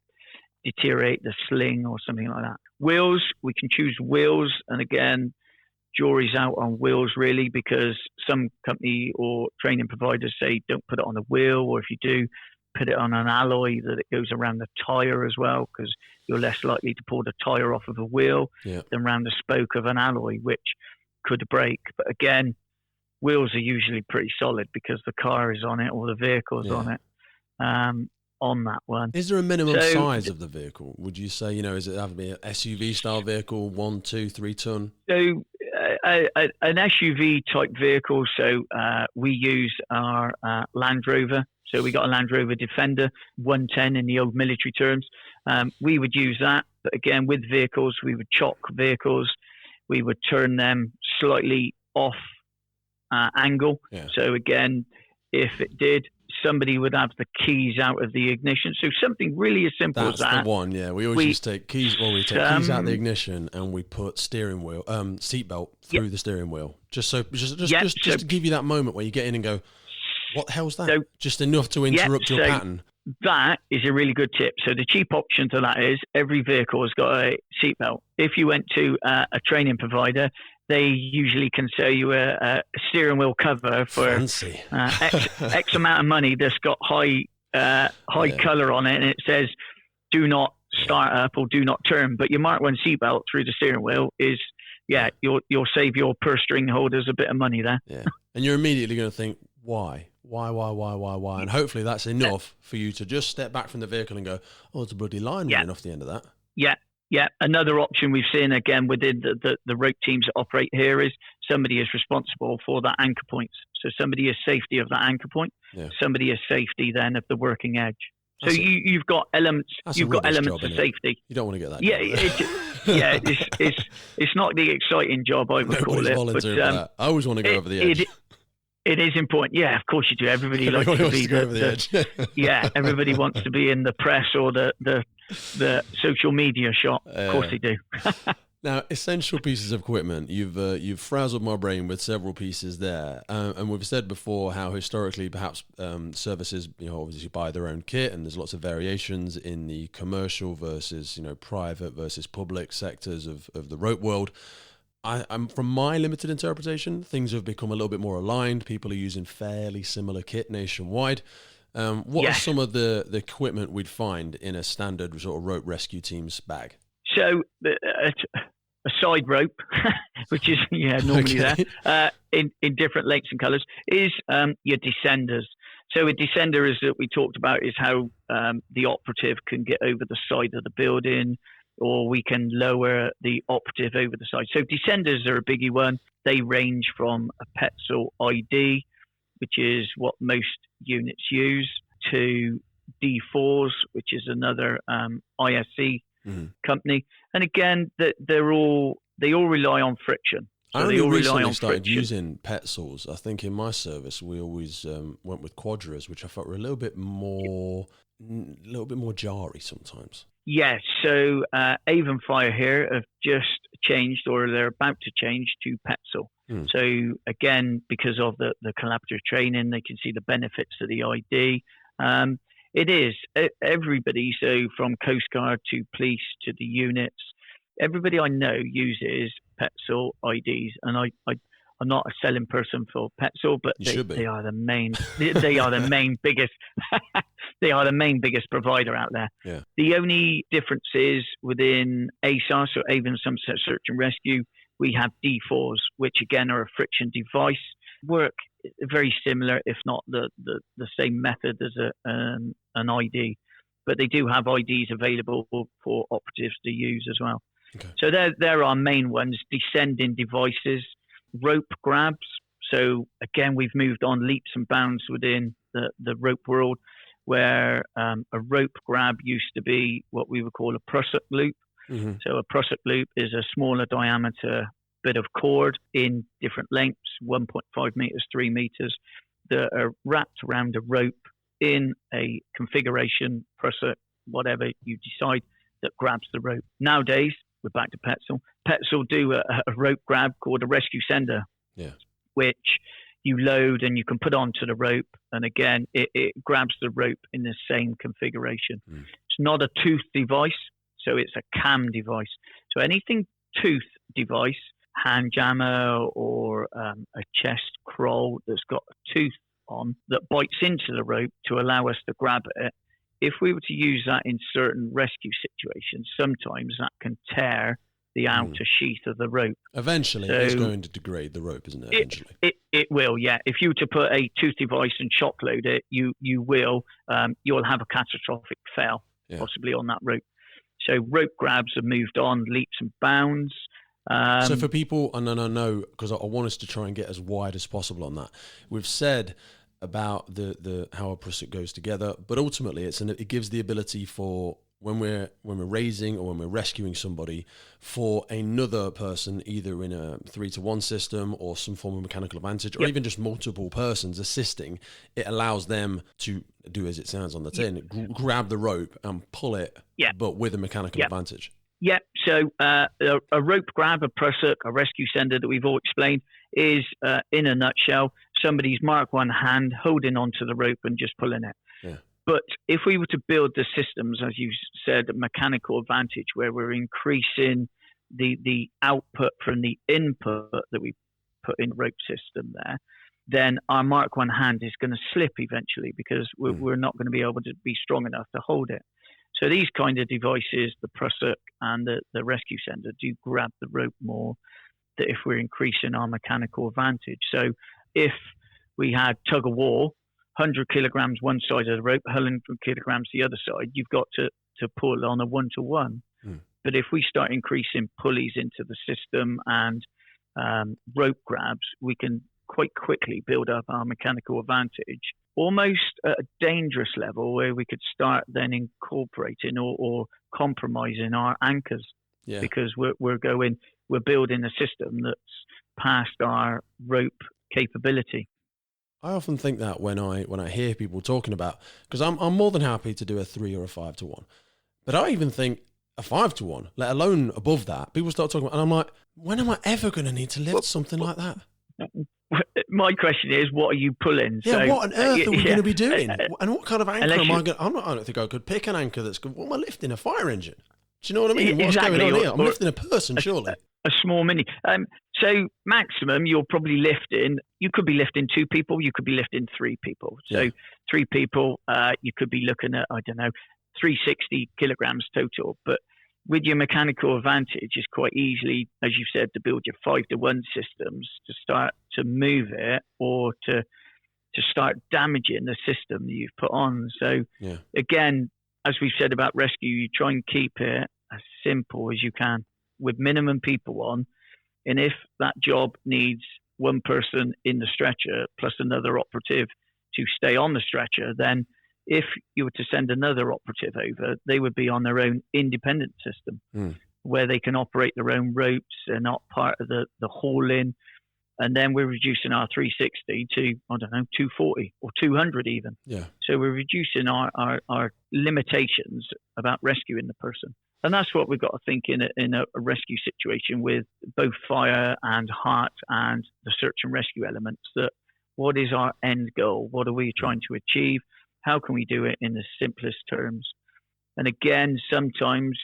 deteriorate the sling or something like that. Wheels, we can choose wheels, and again, jury's out on wheels really, because some company or training providers say don't put it on a wheel, or if you do, put it on an alloy that it goes around the tire as well, because you're less likely to pull the tire off of a wheel than around the spoke of an alloy, which could break. But again, wheels are usually pretty solid because the car is on it or the vehicle is on it. On that one, is there a minimum size of the vehicle? Would you say, is it have to be an SUV style vehicle, 1, 2, 3 ton? So an SUV type vehicle. So we use our Land Rover. So we got a Land Rover Defender 110 in the old military terms. We would use that, but again, with vehicles, we would chock vehicles. We would turn them slightly off angle. Yeah. So again, if it did, somebody would have the keys out of the ignition. So something really as simple as that. That's the one, yeah. We always used to take keys, we take keys out of the ignition and we put steering wheel, seatbelt through the steering wheel. Just to give you that moment where you get in and go, what the hell's that? So, just enough to interrupt your pattern. That is a really good tip. So the cheap option to that is every vehicle has got a seatbelt. If you went to a training provider, they usually can sell you a steering wheel cover for X amount of money that's got high color on it, and it says do not start up or do not turn. But your Mark 1 seatbelt through the steering wheel is, you'll save your purse string holders a bit of money there. Yeah, and you're immediately going to think, why? And hopefully that's enough for you to just step back from the vehicle and go, oh, it's a bloody line running off the end of that. Yeah. Another option we've seen, again, within the rope teams that operate here is somebody is responsible for that anchor points. So somebody is safety of that anchor point. Yeah. Somebody is safety then of the working edge. So you've got elements. You've got elements of safety. You don't want to get that. Yeah, it's not the exciting job I would call it. Volunteering for that. I always want to go over the edge. It is important. Yeah, of course you do. Everybody likes to be over the edge. Yeah, everybody wants to be in the press or the social media shot. Of course they do. Now, essential pieces of equipment. You've frazzled my brain with several pieces there, and we've said before how historically perhaps services, obviously buy their own kit, and there's lots of variations in the commercial versus private versus public sectors of the rope world. I'm from my limited interpretation, things have become a little bit more aligned. People are using fairly similar kit nationwide. What are some of the equipment we'd find in a standard sort of rope rescue team's bag? So a side rope, which is normally there in different lengths and colours, is your descenders. So a descender, as we talked about, is how the operative can get over the side of the building, or we can lower the operative over the side. So descenders are a biggie one. They range from a Petzl ID, which is what most units use, to D4s, which is another ISC company. And again, they all rely on friction. So I only recently started using Petzls. I think in my service we always went with Quadras, which I felt were a little bit more jarry sometimes. Yes, so Avon Fire here have just changed, or they're about to change, to Petzl. So again, because of the collaborative training, they can see the benefits of the ID. It is everybody, so from Coast Guard to police to the units, everybody I know uses Petzl IDs, and I'm not a selling person for Petzl, but they are the main. They are the main biggest. They are the main biggest provider out there. Yeah. The only difference is within ASSAR, so Avon Sunset Search and Rescue, we have D4s, which again are a friction device. Work very similar, if not the same method as an ID, but they do have IDs available for operatives to use as well. Okay. So they're our main ones. Descending devices, rope grabs. So again, we've moved on leaps and bounds within the rope world, where a rope grab used to be what we would call a prusik loop. So a prusik loop is a smaller diameter bit of cord in different lengths, 1.5 meters, 3 meters, that are wrapped around a rope in a configuration, prusik, whatever you decide, that grabs the rope. Nowadays, we're back to Petzl. Petzl do a rope grab called a rescue sender, which you load and you can put onto the rope. And again, it grabs the rope in the same configuration. It's not a tooth device, so it's a cam device. So anything tooth device, hand jammer or a chest crawl that's got a tooth on that bites into the rope to allow us to grab it, if we were to use that in certain rescue situations, sometimes that can tear the outer sheath of the rope. Eventually, it's going to degrade the rope, isn't it? Eventually, it will. Yeah, if you were to put a tooth device and shock load it, you will you'll have a catastrophic fail possibly on that rope. So rope grabs have moved on leaps and bounds. So for people, and I know because I want us to try and get as wide as possible on that. We've said about the how a prusik goes together, but ultimately it gives the ability for when we're raising or when we're rescuing somebody, for another person either in a 3-to-1 system or some form of mechanical advantage, or even just multiple persons assisting. It allows them to do as it sounds on the tin, grab the rope and pull it, but with a mechanical advantage. Yeah, so a rope grab, a prusik, a rescue sender that we've all explained is, in a nutshell, somebody's Mark 1 hand holding onto the rope and just pulling it. Yeah. But if we were to build the systems, as you said, mechanical advantage, where we're increasing the output from the input that we put in the rope system there, then our Mark 1 hand is going to slip eventually because we're not going to be able to be strong enough to hold it. So these kind of devices, the prusik and the rescue sender, do grab the rope more that if we're increasing our mechanical advantage. So if we had tug of war, 100 kilograms one side of the rope, 100 kilograms the other side, you've got to pull on a 1-to-1. But if we start increasing pulleys into the system and rope grabs, we can quite quickly build up our mechanical advantage almost at a dangerous level where we could start then incorporating or compromising our anchors, because we're building a system that's past our rope capability. I often think that when I hear people talking about, because I'm more than happy to do a 3 or a 5 to 1, but I even think a 5 to 1, let alone above that, people start talking about, and I'm like, when am I ever going to need to lift something like that? My question is, what are you pulling? Yeah, so, what on earth are we going to be doing? And what kind of anchor am I going to... I don't think I could pick an anchor that's good. What am I lifting? A fire engine? Do you know what I mean? What's going on here? I'm lifting a person, surely. A small mini. So maximum, you're probably lifting, you could be lifting 2 people, you could be lifting 3 people. So 3 people, you could be looking at, I don't know, 360 kilograms total. But with your mechanical advantage, it's quite easily, as you said, to build your 5 to 1 systems to start to move it or to start damaging the system that you've put on. So again, as we've said about rescue, you try and keep it as simple as you can with minimum people on. And if that job needs one person in the stretcher plus another operative to stay on the stretcher, then if you were to send another operative over, they would be on their own independent system where they can operate their own ropes. They're not part of the hauling. And then we're reducing our 360 to, I don't know, 240 or 200 even. Yeah. So we're reducing our limitations about rescuing the person. And that's what we've got to think in a rescue situation with both fire and heart and the search and rescue elements. That what is our end goal? What are we trying to achieve? How can we do it in the simplest terms? And again, sometimes,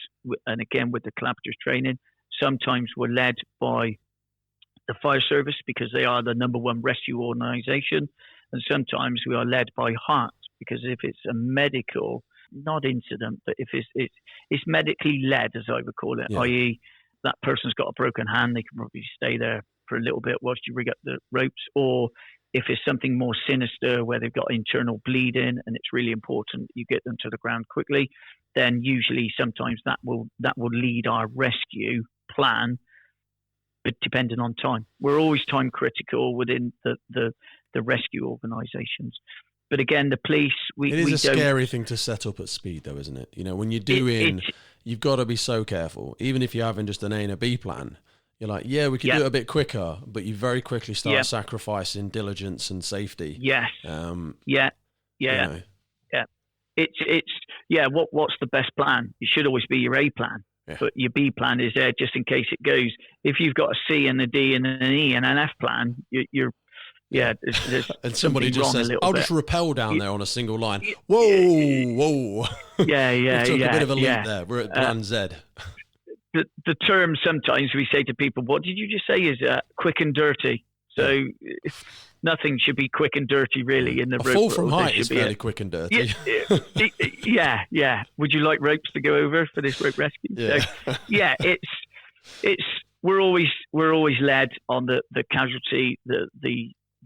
and again with the collaborative training, sometimes we're led by the fire service because they are the number 1 rescue organisation, and sometimes we are led by heart because if it's a medical, not incident, but if it's medically led, as I would call it, i.e. that person's got a broken hand, they can probably stay there for a little bit whilst you rig up the ropes. Or if it's something more sinister where they've got internal bleeding and it's really important you get them to the ground quickly, then usually sometimes that will lead our rescue plan, but depending on time. We're always time critical within the rescue organisations. But again, the police, it is a scary thing to set up at speed, though, isn't it? You know, when you're doing, you've got to be so careful. Even if you're having just an A and a B plan, you're like, we could do it a bit quicker, but you very quickly start sacrificing diligence and safety. Yes. You know. What's the best plan? It should always be your A plan, but your B plan is there just in case it goes. If you've got a C and a D and an E and an F plan, you're there's and somebody just says, "I'll just rappel down there on a single line." Whoa! We took a bit of a leap there. We're at plan Z. The term sometimes we say to people, "What did you just say?" Is quick and dirty. So nothing should be quick and dirty, really. In the rope fall from height is fairly quick and dirty. Yeah. Would you like ropes to go over for this rope rescue? Yeah. So, it's we're always led on the casualty,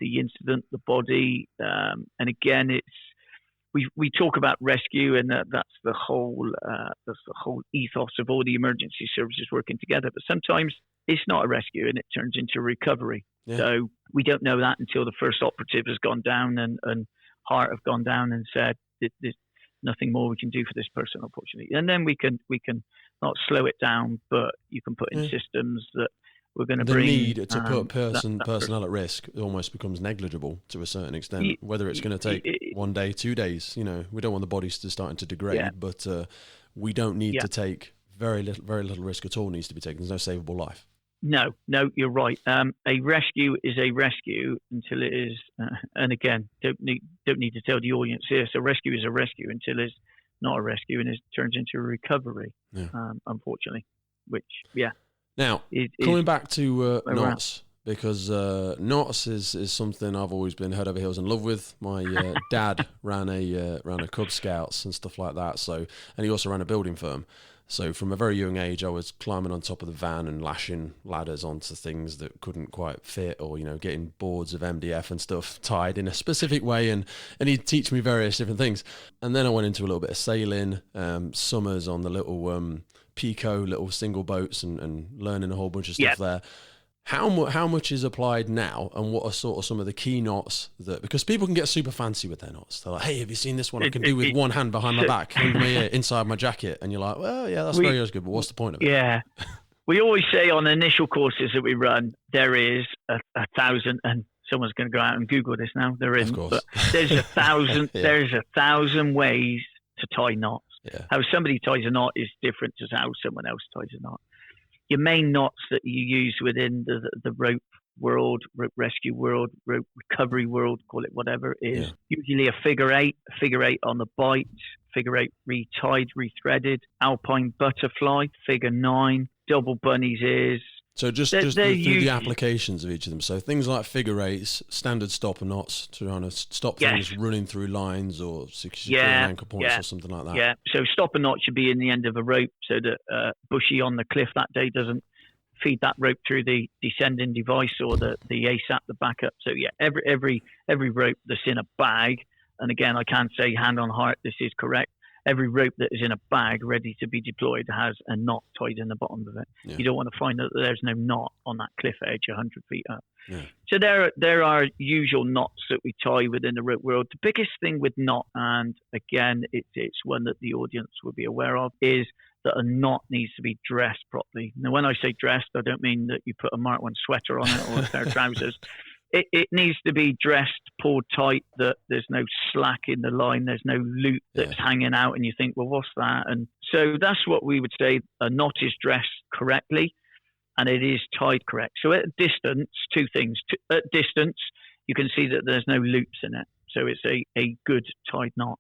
the incident, the body, and again, we talk about rescue, and that's the whole ethos of all the emergency services working together. But sometimes it's not a rescue, and it turns into recovery. Yeah. So we don't know that until the first operative has gone down and heart have gone down and said, "There's nothing more we can do for this person, unfortunately." And then we can not slow it down, but you can put in systems that we're going to bring. The need to put personnel at risk almost becomes negligible to a certain extent. Whether it's going to take 1 day, 2 days, we don't want the bodies to starting to degrade, but we don't need to take very little risk at all. Needs to be taken. There's no savable life. No, you're right. A rescue is a rescue until it is, and again, don't need to tell the audience this. A rescue is a rescue until it's not a rescue and it turns into a recovery. Unfortunately, which Now, coming back to knots, because knots is something I've always been head over heels in love with. My dad ran a Cub Scouts and stuff like that. So, and he also ran a building firm. So from a very young age, I was climbing on top of the van and lashing ladders onto things that couldn't quite fit, or getting boards of MDF and stuff tied in a specific way, and he'd teach me various different things. And then I went into a little bit of sailing, summers on the little Pico, little single boats, and learning a whole bunch of stuff there. How much is applied now, and what are sort of some of the key knots that, because people can get super fancy with their knots. They're like, hey, have you seen this one? I can do with one hand behind my back, under my ear, inside my jacket. And you're like, well, yeah, that's very good, but what's the point of it? Yeah. We always say on initial courses that we run, there is a 1,000, and someone's going to go out and Google this now. There isn't, but there's 1,000. Yeah. There's 1,000 ways to tie knots. Yeah. How somebody ties a knot is different to how someone else ties a knot. Your main knots that you use within the rope world, rope rescue world, rope recovery world, call it whatever, is usually a figure eight on the bight, figure eight retied, rethreaded, alpine butterfly, figure 9, double bunny's ears. So just through the applications of each of them. So things like figure eights, standard stopper knots to kind of stop things running through lines or secure anchor points or something like that. Yeah. So stopper knot should be in the end of a rope so that Bushy on the cliff that day doesn't feed that rope through the descending device or the ASSAR, the backup. So yeah, every rope that's in a bag, and again, I can't say hand on heart this is correct. Every rope that is in a bag ready to be deployed has a knot tied in the bottom of it. Yeah. You don't want to find that there's no knot on that cliff edge 100 feet up. Yeah. So there are usual knots that we tie within the rope world. The biggest thing with knot, and again, it's one that the audience will be aware of, is that a knot needs to be dressed properly. Now, when I say dressed, I don't mean that you put a Mark 1 sweater on it or a pair of trousers. It needs to be dressed, pulled tight, that there's no slack in the line, there's no loop that's hanging out, and you think, well, what's that? And so that's what we would say. A knot is dressed correctly, and it is tied correct. So at distance, two things. At distance, you can see that there's no loops in it. So it's a good tied knot.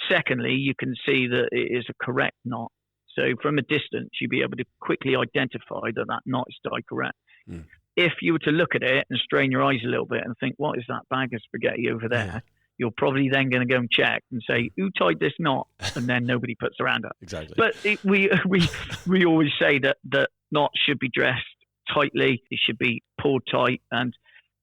Secondly, you can see that it is a correct knot. So from a distance, you'll be able to quickly identify that knot is tied correct. Mm. If you were to look at it and strain your eyes a little bit and think, what is that bag of spaghetti over there? Yeah. You're probably then going to go and check and say, who tied this knot? And then nobody puts their hand up. Exactly. But we always say that knots should be dressed tightly. It should be pulled tight. And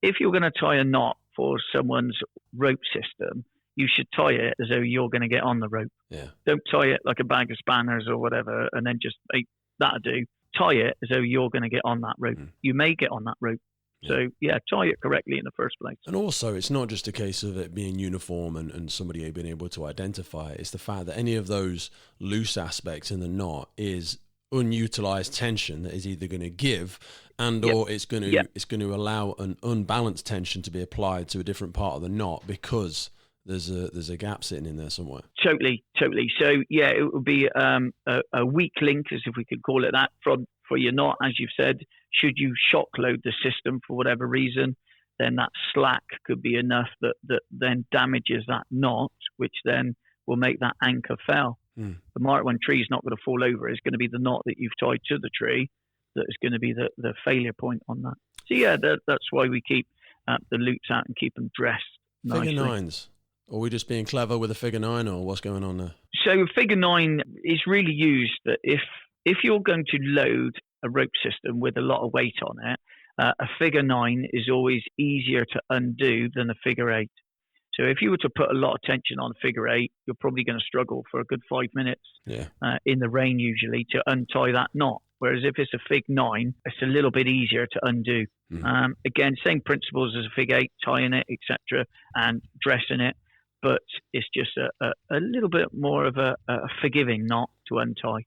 if you're going to tie a knot for someone's rope system, you should tie it as though you're going to get on the rope. Yeah. Don't tie it like a bag of spanners or whatever and then just make that'll do. Tie it as though you're going to get on that rope. You may get on that rope. So, tie it correctly in the first place. And also, it's not just a case of it being uniform and somebody being able to identify it. It's the fact that any of those loose aspects in the knot is unutilized tension that is either going to give or it's going to allow an unbalanced tension to be applied to a different part of the knot because there's a gap sitting in there somewhere. Totally. So it would be a weak link, as if we could call it that, for your knot, as you've said. Should you shock load the system for whatever reason, then that slack could be enough that then damages that knot, which then will make that anchor fail. The Mark 1 tree is not going to fall over. It's going to be the knot that you've tied to the tree that is going to be the failure point on that. So that's why we keep the loops out and keep them dressed nicely. Figure nines. Are we just being clever with a figure 9, or what's going on there? So figure 9 is really used that if you're going to load a rope system with a lot of weight on it, a figure 9 is always easier to undo than a figure 8. So if you were to put a lot of tension on a figure 8, you're probably going to struggle for a good 5 minutes in the rain usually to untie that knot. Whereas if it's a fig 9, it's a little bit easier to undo. Again, same principles as a fig 8, tying it, etc., and dressing it. But it's just a little bit more of a forgiving knot to untie.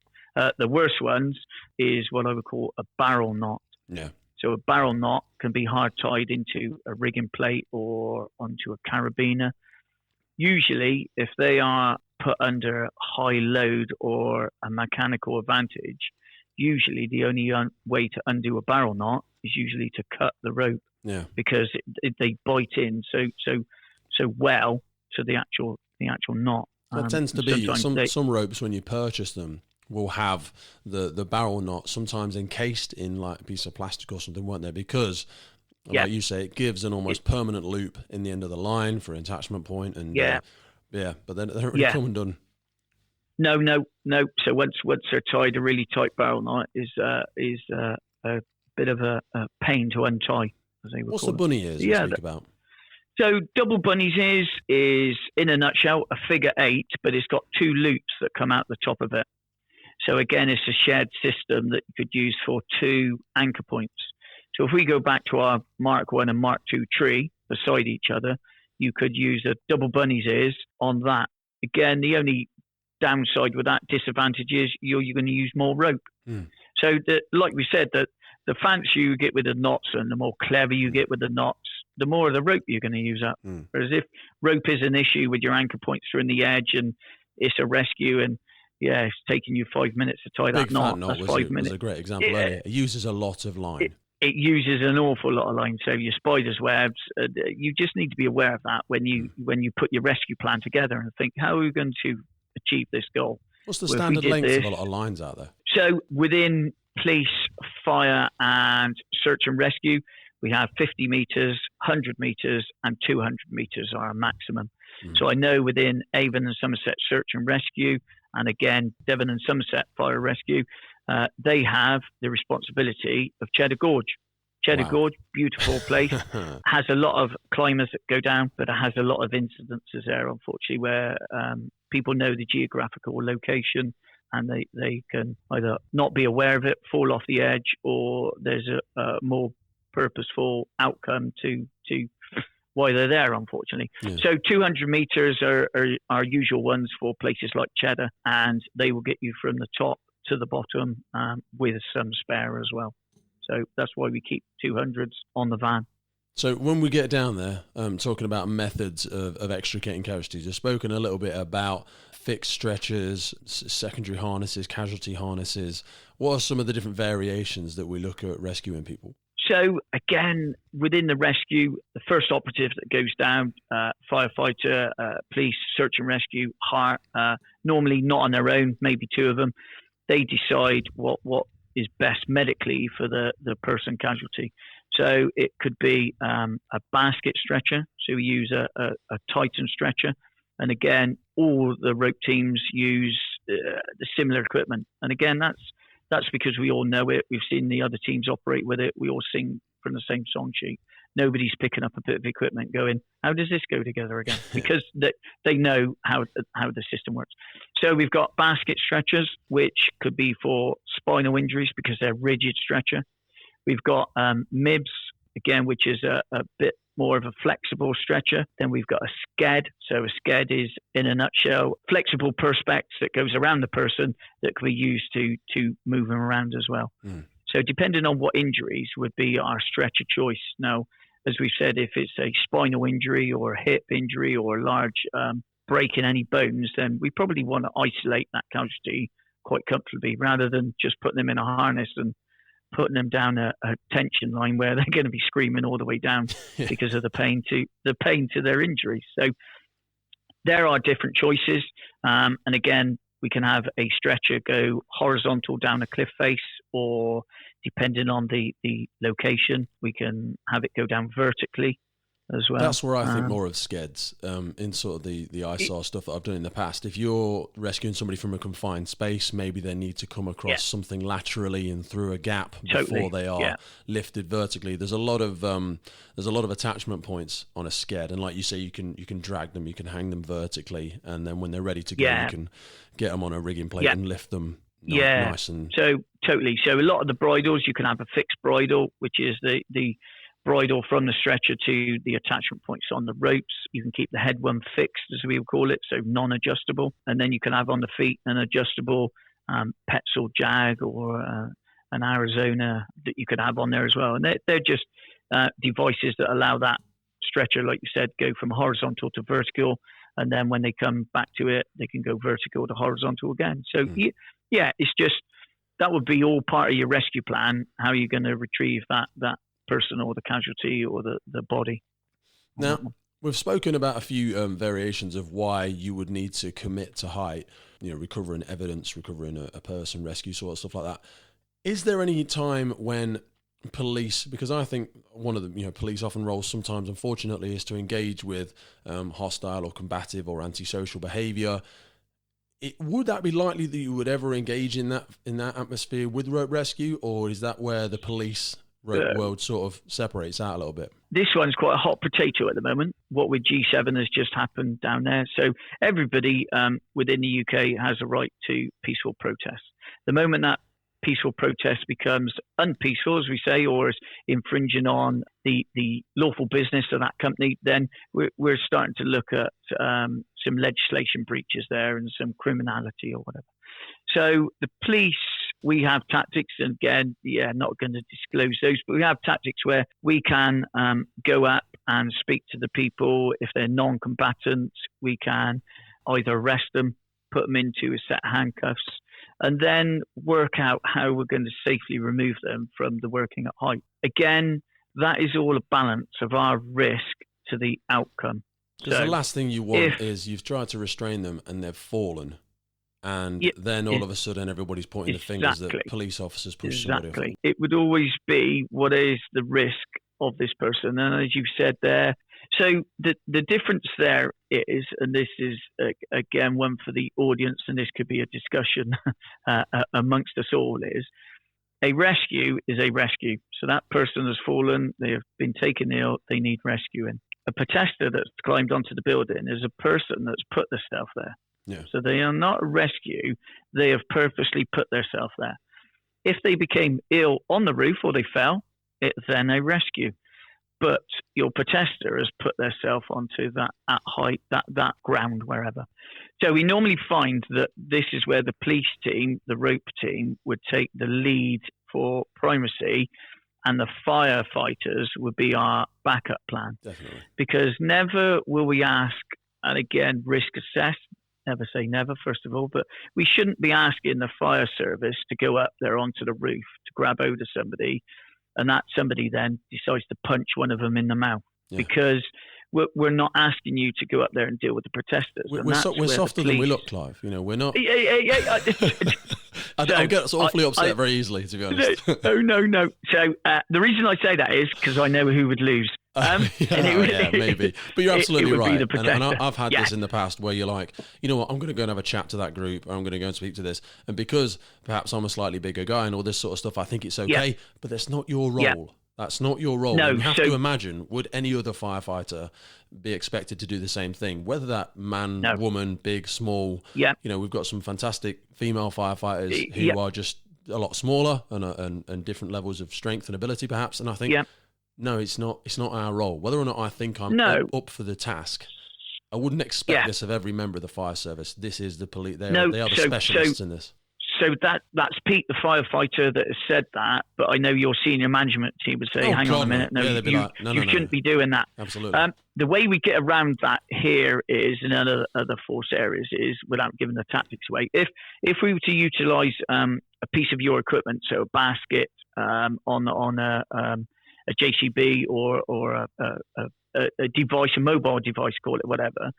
The worst ones is what I would call a barrel knot. Yeah. So a barrel knot can be hard tied into a rigging plate or onto a carabiner. Usually, if they are put under high load or a mechanical advantage, usually the only way to undo a barrel knot is usually to cut the rope. Yeah. Because they bite in so well to the actual knot. That tends to be some ropes when you purchase them will have the barrel knot sometimes encased in like a piece of plastic or something, won't they? Because like you say, it gives an almost permanent loop in the end of the line for an attachment point, and but they don't really come undone. No. So once they're tied, a really tight barrel knot is a bit of a pain to untie, as they would What's call the bunny ears you speak about? So double bunny's ears is, in a nutshell, a figure 8, but it's got 2 loops that come out the top of it. So again, it's a shared system that you could use for 2 anchor points. So if we go back to our Mark 1 and Mark 2 tree beside each other, you could use a double bunny's ears on that. Again, the only downside with that disadvantage is you're going to use more rope. So like we said, that the fancier you get with the knots and the more clever you get with the knots, the more of the rope you're going to use up. Whereas if rope is an issue with your anchor points through in the edge and it's a rescue and it's taking you 5 minutes to tie that knot. That's 5 minutes. Was a great example earlier. It uses a lot of line. It uses an awful lot of line. So your spider's webs, you just need to be aware of that when you put your rescue plan together and think, how are we going to achieve this goal? What's the standard length of a lot of lines out there? So within police, fire, and search and rescue, we have 50 meters, 100 meters, and 200 meters are our maximum. So I know within Avon and Somerset Search and Rescue, and again, Devon and Somerset Fire Rescue, they have the responsibility of Cheddar Gorge. Cheddar Gorge, beautiful place, has a lot of climbers that go down, but it has a lot of incidences there, unfortunately, where people know the geographical location and they can either not be aware of it, fall off the edge, or there's a more purposeful outcome to why they're there, unfortunately. So 200 meters are our usual ones for places like Cheddar, and they will get you from the top to the bottom with some spare as well. So that's why we keep 200s on the van. So when we get down there, talking about methods of extricating casualties, you've spoken a little bit about fixed stretchers, secondary harnesses, casualty harnesses. What are some of the different variations that we look at rescuing people? So again, within the rescue, the first operative that goes down, firefighter, police, search and rescue, heart, normally not on their own, maybe two of them, they decide what is best medically for the person casualty. So it could be a basket stretcher. So we use a Titan stretcher. And again, all the rope teams use the similar equipment. And again, that's because we all know it. We've seen the other teams operate with it. We all sing from the same song sheet. Nobody's picking up a bit of equipment going, how does this go together again? Because they know how the system works. So we've got basket stretchers, which could be for spinal injuries because they're rigid stretcher. We've got MIBs, again, which is a bit more of a flexible stretcher. Then we've got a sked. So a sked is, in a nutshell, flexible perspex that goes around the person that can be used to move them around as well. So depending on what injuries would be our stretcher choice. Now, as we said, if it's a spinal injury or a hip injury or a large break in any bones, then we probably want to isolate that casualty quite comfortably rather than just putting them in a harness and putting them down a tension line where they're going to be screaming all the way down because of the pain to their injuries. So there are different choices. And again, we can have a stretcher go horizontal down a cliff face, or depending on the location, we can have it go down vertically as well. That's where I think more of skeds in sort of the ASSAR stuff that I've done in the past. If you're rescuing somebody from a confined space, maybe they need to come across something laterally and through a gap before they are lifted vertically. There's a lot of attachment points on a sked, and like you say, you can drag them, you can hang them vertically, and then when they're ready to go, you can get them on a rigging plate and lift them. Nice and so totally. So a lot of the bridles, you can have a fixed bridle, which is the bridle from the stretcher to the attachment points on the ropes. You can keep the head one fixed, as we would call it, so non-adjustable. And then you can have on the feet an adjustable Petzl Jag or an Arizona that you could have on there as well. And they're just devices that allow that stretcher, like you said, go from horizontal to vertical. And then when they come back to it, they can go vertical to horizontal again. So it's just, that would be all part of your rescue plan, how you're going to retrieve that person or the casualty or the body. Now, we've spoken about a few variations of why you would need to commit to height, recovering evidence, recovering a person, rescue, sort of stuff like that. Is there any time when police, because I think one of the police often roles sometimes, unfortunately, is to engage with hostile or combative or antisocial behaviour. Would that be likely that you would ever engage in that atmosphere with rope rescue, or is that where the police world sort of separates out a little bit? This one's quite a hot potato at the moment. What with G7 has just happened down there. So everybody within the UK has a right to peaceful protest. The moment that peaceful protest becomes unpeaceful, as we say, or is infringing on the lawful business of that company, then we're starting to look at some legislation breaches there and some criminality or whatever. So the police, we have tactics, and again, not going to disclose those, but we have tactics where we can go up and speak to the people. If they're non-combatants, we can either arrest them, put them into a set of handcuffs, and then work out how we're going to safely remove them from the working at height. Again, that is all a balance of our risk to the outcome. Because the last thing you want is you've tried to restrain them and they've fallen. And then all of a sudden everybody's pointing the fingers that police officers push somebody off. It would always be, what is the risk of this person? And as you've said there, so the difference there is, and this is, again, one for the audience, and this could be a discussion amongst us all, is a rescue is a rescue. So that person has fallen, they have been taken ill, they need rescuing. A protester that's climbed onto the building is a person that's put themselves there. Yeah. So they are not a rescue, they have purposely put themselves there. If they became ill on the roof or they fell, it's then a rescue. But your protester has put themselves onto that at height, that ground, wherever. So we normally find that this is where the police team, the rope team, would take the lead for primacy, and the firefighters would be our backup plan. Definitely. Because never will we ask, and again, risk assess, never say never, first of all, but we shouldn't be asking the fire service to go up there onto the roof to grab hold of somebody, and that somebody then decides to punch one of them in the mouth, because we're not asking you to go up there and deal with the protesters. We're softer than we look, Clive. You know, we're not. I get awfully upset very easily, to be honest. No. So the reason I say that is because I know who would lose. Maybe. But you're absolutely right. And I've had this Yeah. in the past where you're like, you know what, I'm going to go and have a chat to that group, or I'm going to go and speak to this. And because perhaps I'm a slightly bigger guy and all this sort of stuff, I think it's okay. But that's not your role. Yeah. That's not your role. No, you have to imagine, would any other firefighter be expected to do the same thing? Whether that man, woman, big, small. Yeah. You know, we've got some fantastic female firefighters who are just a lot smaller and different levels of strength and ability, perhaps. And I think, no, it's not our role. Whether or not I think I'm up for the task, I wouldn't expect this of every member of the fire service. This is the police. They are the specialists in this. So that's Pete, the firefighter, that has said that. But I know your senior management team would say, "Hang on a minute, you shouldn't be doing that." Absolutely. The way we get around that here is, in other force areas, is without giving the tactics away. If we were to utilise a piece of your equipment, so a basket on a JCB or a device, a mobile device, call it whatever,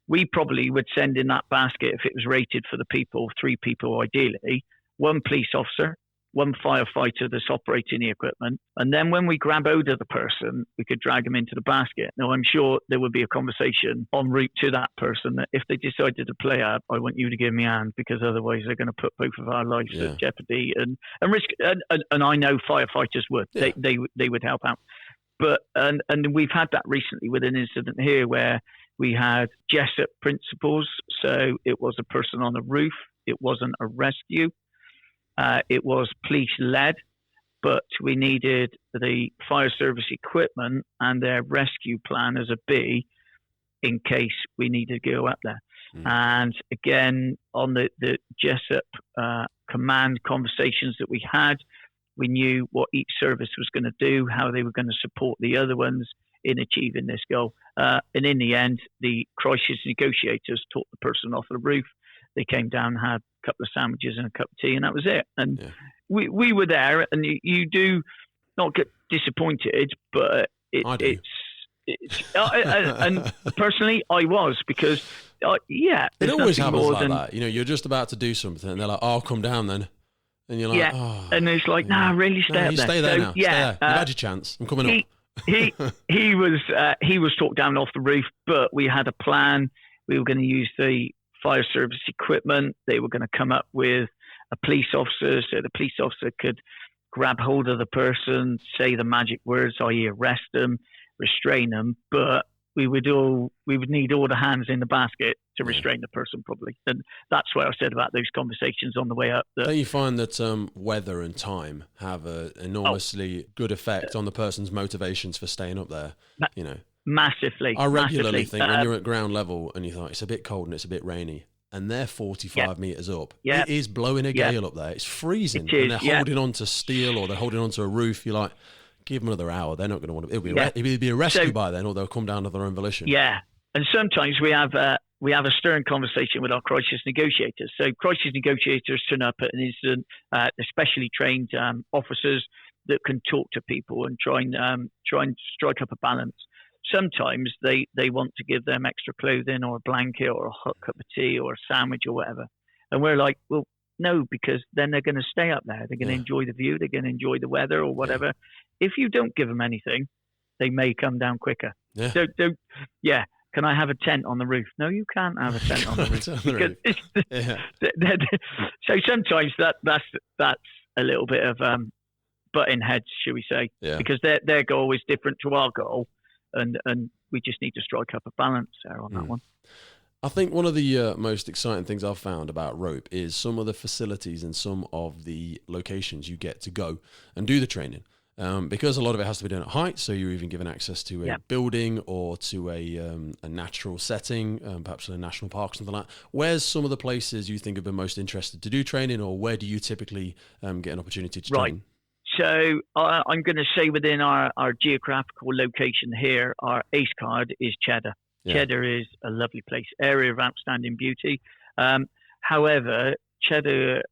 we probably would send in that basket, if it was rated for the people, 3 people ideally, 1 police officer, 1 firefighter that's operating the equipment. And then when we grab hold of the person, we could drag them into the basket. Now, I'm sure there would be a conversation en route to that person that if they decided to play up, I want you to give me a hand, because otherwise they're going to put both of our lives at jeopardy and risk. And I know firefighters would. Yeah. They would help out. But and we've had that recently with an incident here where we had Jessup principles. So it was a person on the roof. It wasn't a rescue. It was police-led, but we needed the fire service equipment and their rescue plan as a B in case we needed to go up there. And again, on the Jessup command conversations that we had, we knew what each service was going to do, how they were going to support the other ones in achieving this goal. And in the end, the crisis negotiators took the person off the roof. They came down, had a couple of sandwiches and a cup of tea, and that was it. And we were there, and you do not get disappointed, but it's and personally, I was, because it always happens like that. You know, you're just about to do something, and they're like, "Oh, come down then," and you're like, "Oh," and it's like, "Nah, really stay up there." Stay there now. Stay there. You've had your chance. I'm coming up. He was talked down off the roof, but we had a plan. We were going to use the fire service equipment. They were going to come up with a police officer, so the police officer could grab hold of the person, say the magic words, i.e. arrest them, restrain them, but we would need all the hands in the basket to restrain the person, probably. And that's what I said about those conversations on the way up. Don't you find that weather and time have an enormously good effect on the person's motivations for staying up there? You know, massively. I regularly think when you're at ground level and you thought it's a bit cold and it's a bit rainy, and they're 45 meters up, it is blowing a gale up there. It's freezing, and they're holding on to steel or they're holding on to a roof. You're like, give them another hour. They're not going to want to. It'll be a rescue by then, or they'll come down of their own volition. Yeah, and sometimes we have a stern conversation with our crisis negotiators. So crisis negotiators turn up at an incident, especially trained officers that can talk to people and try and strike up a balance. Sometimes they want to give them extra clothing or a blanket or a hot cup of tea or a sandwich or whatever. And we're like, well, no, because then they're going to stay up there. They're going to enjoy the view. They're going to enjoy the weather or whatever. If you don't give them anything, they may come down quicker. Yeah. So, can I have a tent on the roof? No, you can't have a tent on the roof. So sometimes that's a little bit of butting heads, shall we say? Yeah. Because their goal is different to our goal. And we just need to strike up a balance there on that one. I think one of the most exciting things I've found about rope is some of the facilities and some of the locations you get to go and do the training. Because a lot of it has to be done at height, so you're even given access to a building or to a natural setting, perhaps in a national park, something like that. Where's some of the places you think have been most interested to do training, or where do you typically get an opportunity to train? So I'm going to say within our geographical location here, our ace card is Cheddar. Yeah. Cheddar is a lovely place, area of outstanding beauty. However, Cheddar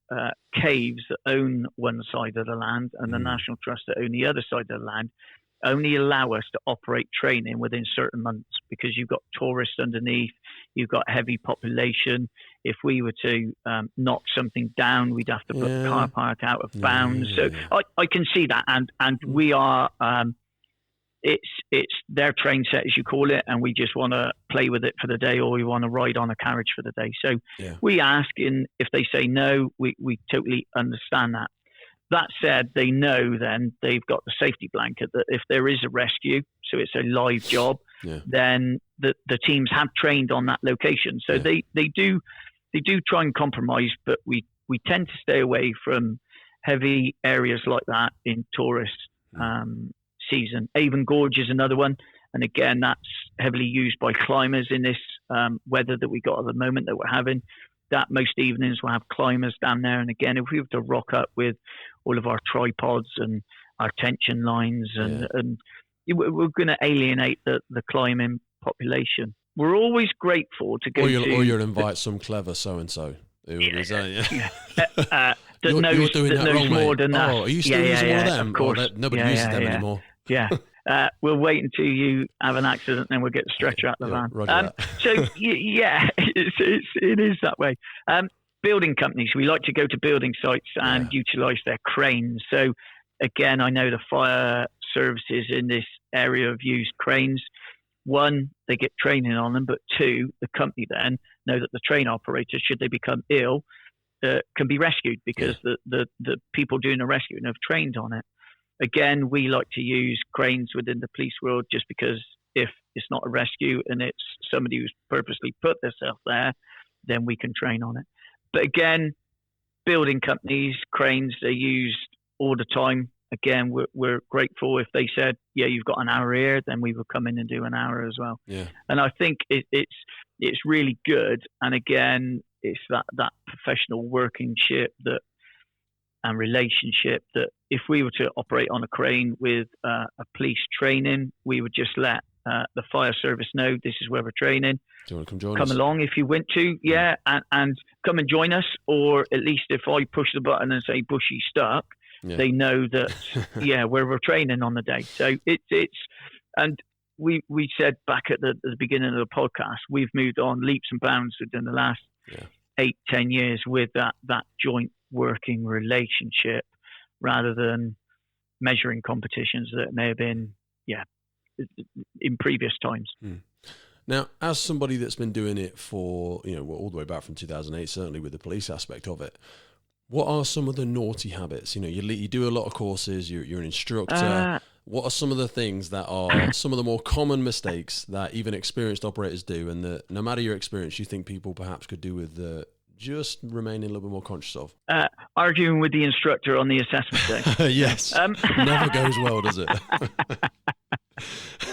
caves that own one side of the land and the National Trust that own the other side of the land only allow us to operate training within certain months, because you've got tourists underneath, you've got heavy population. If we were to knock something down, we'd have to put the car park out of bounds. So I can see that, and we are it's their train set, as you call it, and we just want to play with it for the day, or we want to ride on a carriage for the day. So we ask, and if they say no, we totally understand that. That said, they know then they've got the safety blanket that if there is a rescue, so it's a live job, then the teams have trained on that location. So they do try and compromise, but we tend to stay away from heavy areas like that in tourist season. Avon Gorge is another one, and again, that's heavily used by climbers in this weather that we got at the moment that we're having. That most evenings we'll have climbers down there, and again, if we have to rock up with all of our tripods and our tension lines, and we're going to alienate the climbing population. We're always grateful to go or you'll invite some clever so-and-so. You're doing that wrong, more mate. than that. Oh, are you still using one of them? Of course. Nobody uses them anymore. Yeah. We'll wait until you have an accident, then we'll get the stretcher out the van. So it is that way. Building companies, we like to go to building sites and utilize their cranes. So again, I know the fire services in this area have used cranes. One, they get training on them, but two, the company then know that the train operators, should they become ill, can be rescued, because the people doing the rescue have trained on it. Again, we like to use cranes within the police world, just because if it's not a rescue and it's somebody who's purposely put themselves there, then we can train on it. But again, building companies, cranes, they're used all the time. Again, we're grateful if they said, you've got an hour here, then we will come in and do an hour as well. Yeah. And I think it's really good. And again, it's that professional workmanship and relationship that if we were to operate on a crane with a police training, we would just let the fire service know this is where we're training. Do you want to come join us? Come along if you want to, and come and join us. Or at least if I push the button and say Bushy stuck, they know that where we're training on the day. So it's and we said back at the beginning of the podcast, we've moved on leaps and bounds within the last 8-10 years with that joint working relationship, rather than measuring competitions that may have been in previous times. Now, as somebody that's been doing it for all the way back from 2008, certainly with the police aspect of it, what are some of the naughty habits? You do a lot of courses, you're an instructor. what are some of the things that are some of the more common mistakes that even experienced operators do, and that no matter your experience, you think people perhaps could do with just remaining a little bit more conscious of? Arguing with the instructor on the assessment day. Yes. Never goes well, does it?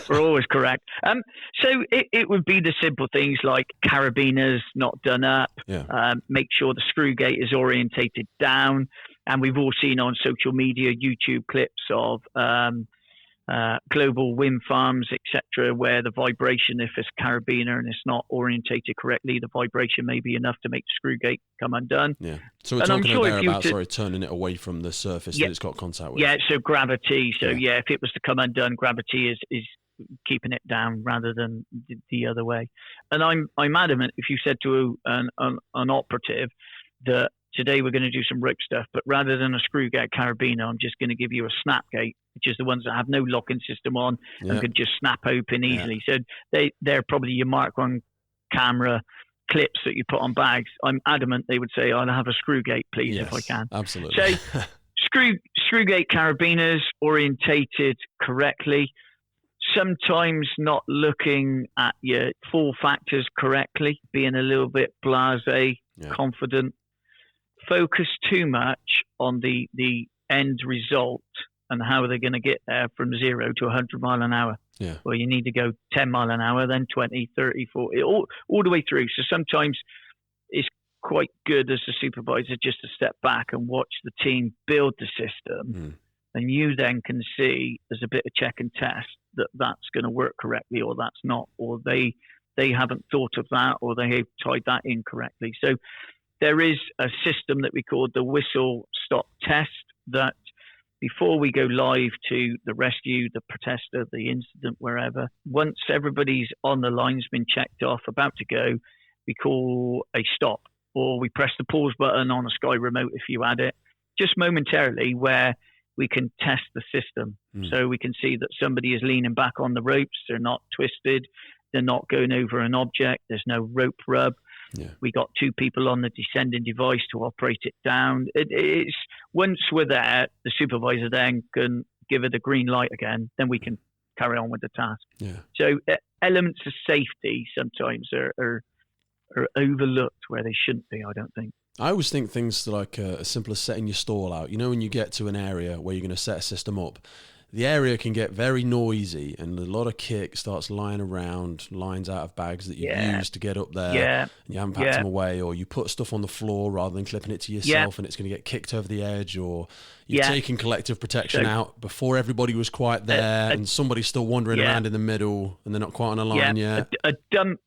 We're always correct. So it would be the simple things like carabiners not done up, make sure the screw gate is orientated down. And we've all seen on social media YouTube clips of global wind farms, etc., where the vibration, if it's carabiner and it's not orientated correctly, the vibration may be enough to make the screw gate come undone. Yeah. So we're talking about turning it away from the surface that it's got contact with. Yeah, so gravity. So if it was to come undone, gravity is keeping it down rather than the other way. And I'm adamant, if you said to an operative that today we're going to do some rope stuff, but rather than a screw gate carabiner, I'm just going to give you a snap gate, which is the ones that have no locking system on and can just snap open easily. So they're probably your Mark 1 camera clips that you put on bags. I'm adamant they would say, I'll have a screw gate, please, if I can. Absolutely. So screw gate carabiners orientated correctly, sometimes not looking at your full factors correctly, being a little bit blasé, confident, focus too much on the end result and how they're going to get there from 0 to 100 mile an hour. Yeah. Well, you need to go 10 mile an hour, then 20, 30, 40, all the way through. So sometimes it's quite good as a supervisor just to step back and watch the team build the system. And you then can see there's a bit of check and test that that's going to work correctly or that's not, or they haven't thought of that, or they have tied that in correctly. So there is a system that we call the whistle stop test that before we go live to the rescue, the protester, the incident, wherever, once everybody's on the line's been checked off, about to go, we call a stop, or we press the pause button on a Sky remote if you had it, just momentarily, where we can test the system. So we can see that somebody is leaning back on the ropes, they're not twisted, they're not going over an object, there's no rope rub. Yeah. We got 2 people on the descending device to operate it down. It's once we're there, the supervisor then can give it a green light again. Then we can carry on with the task. Yeah. So elements of safety sometimes are overlooked where they shouldn't be, I don't think. I always think things like as simple as setting your stall out. You know, when you get to an area where you're going to set a system up, the area can get very noisy and a lot of kit starts lying around, lines out of bags that you've used to get up there and you haven't packed them away, or you put stuff on the floor rather than clipping it to yourself and it's going to get kicked over the edge, or you've taken collective protection out before everybody was quite there and somebody's still wandering around in the middle and they're not quite on a line yet. A dump.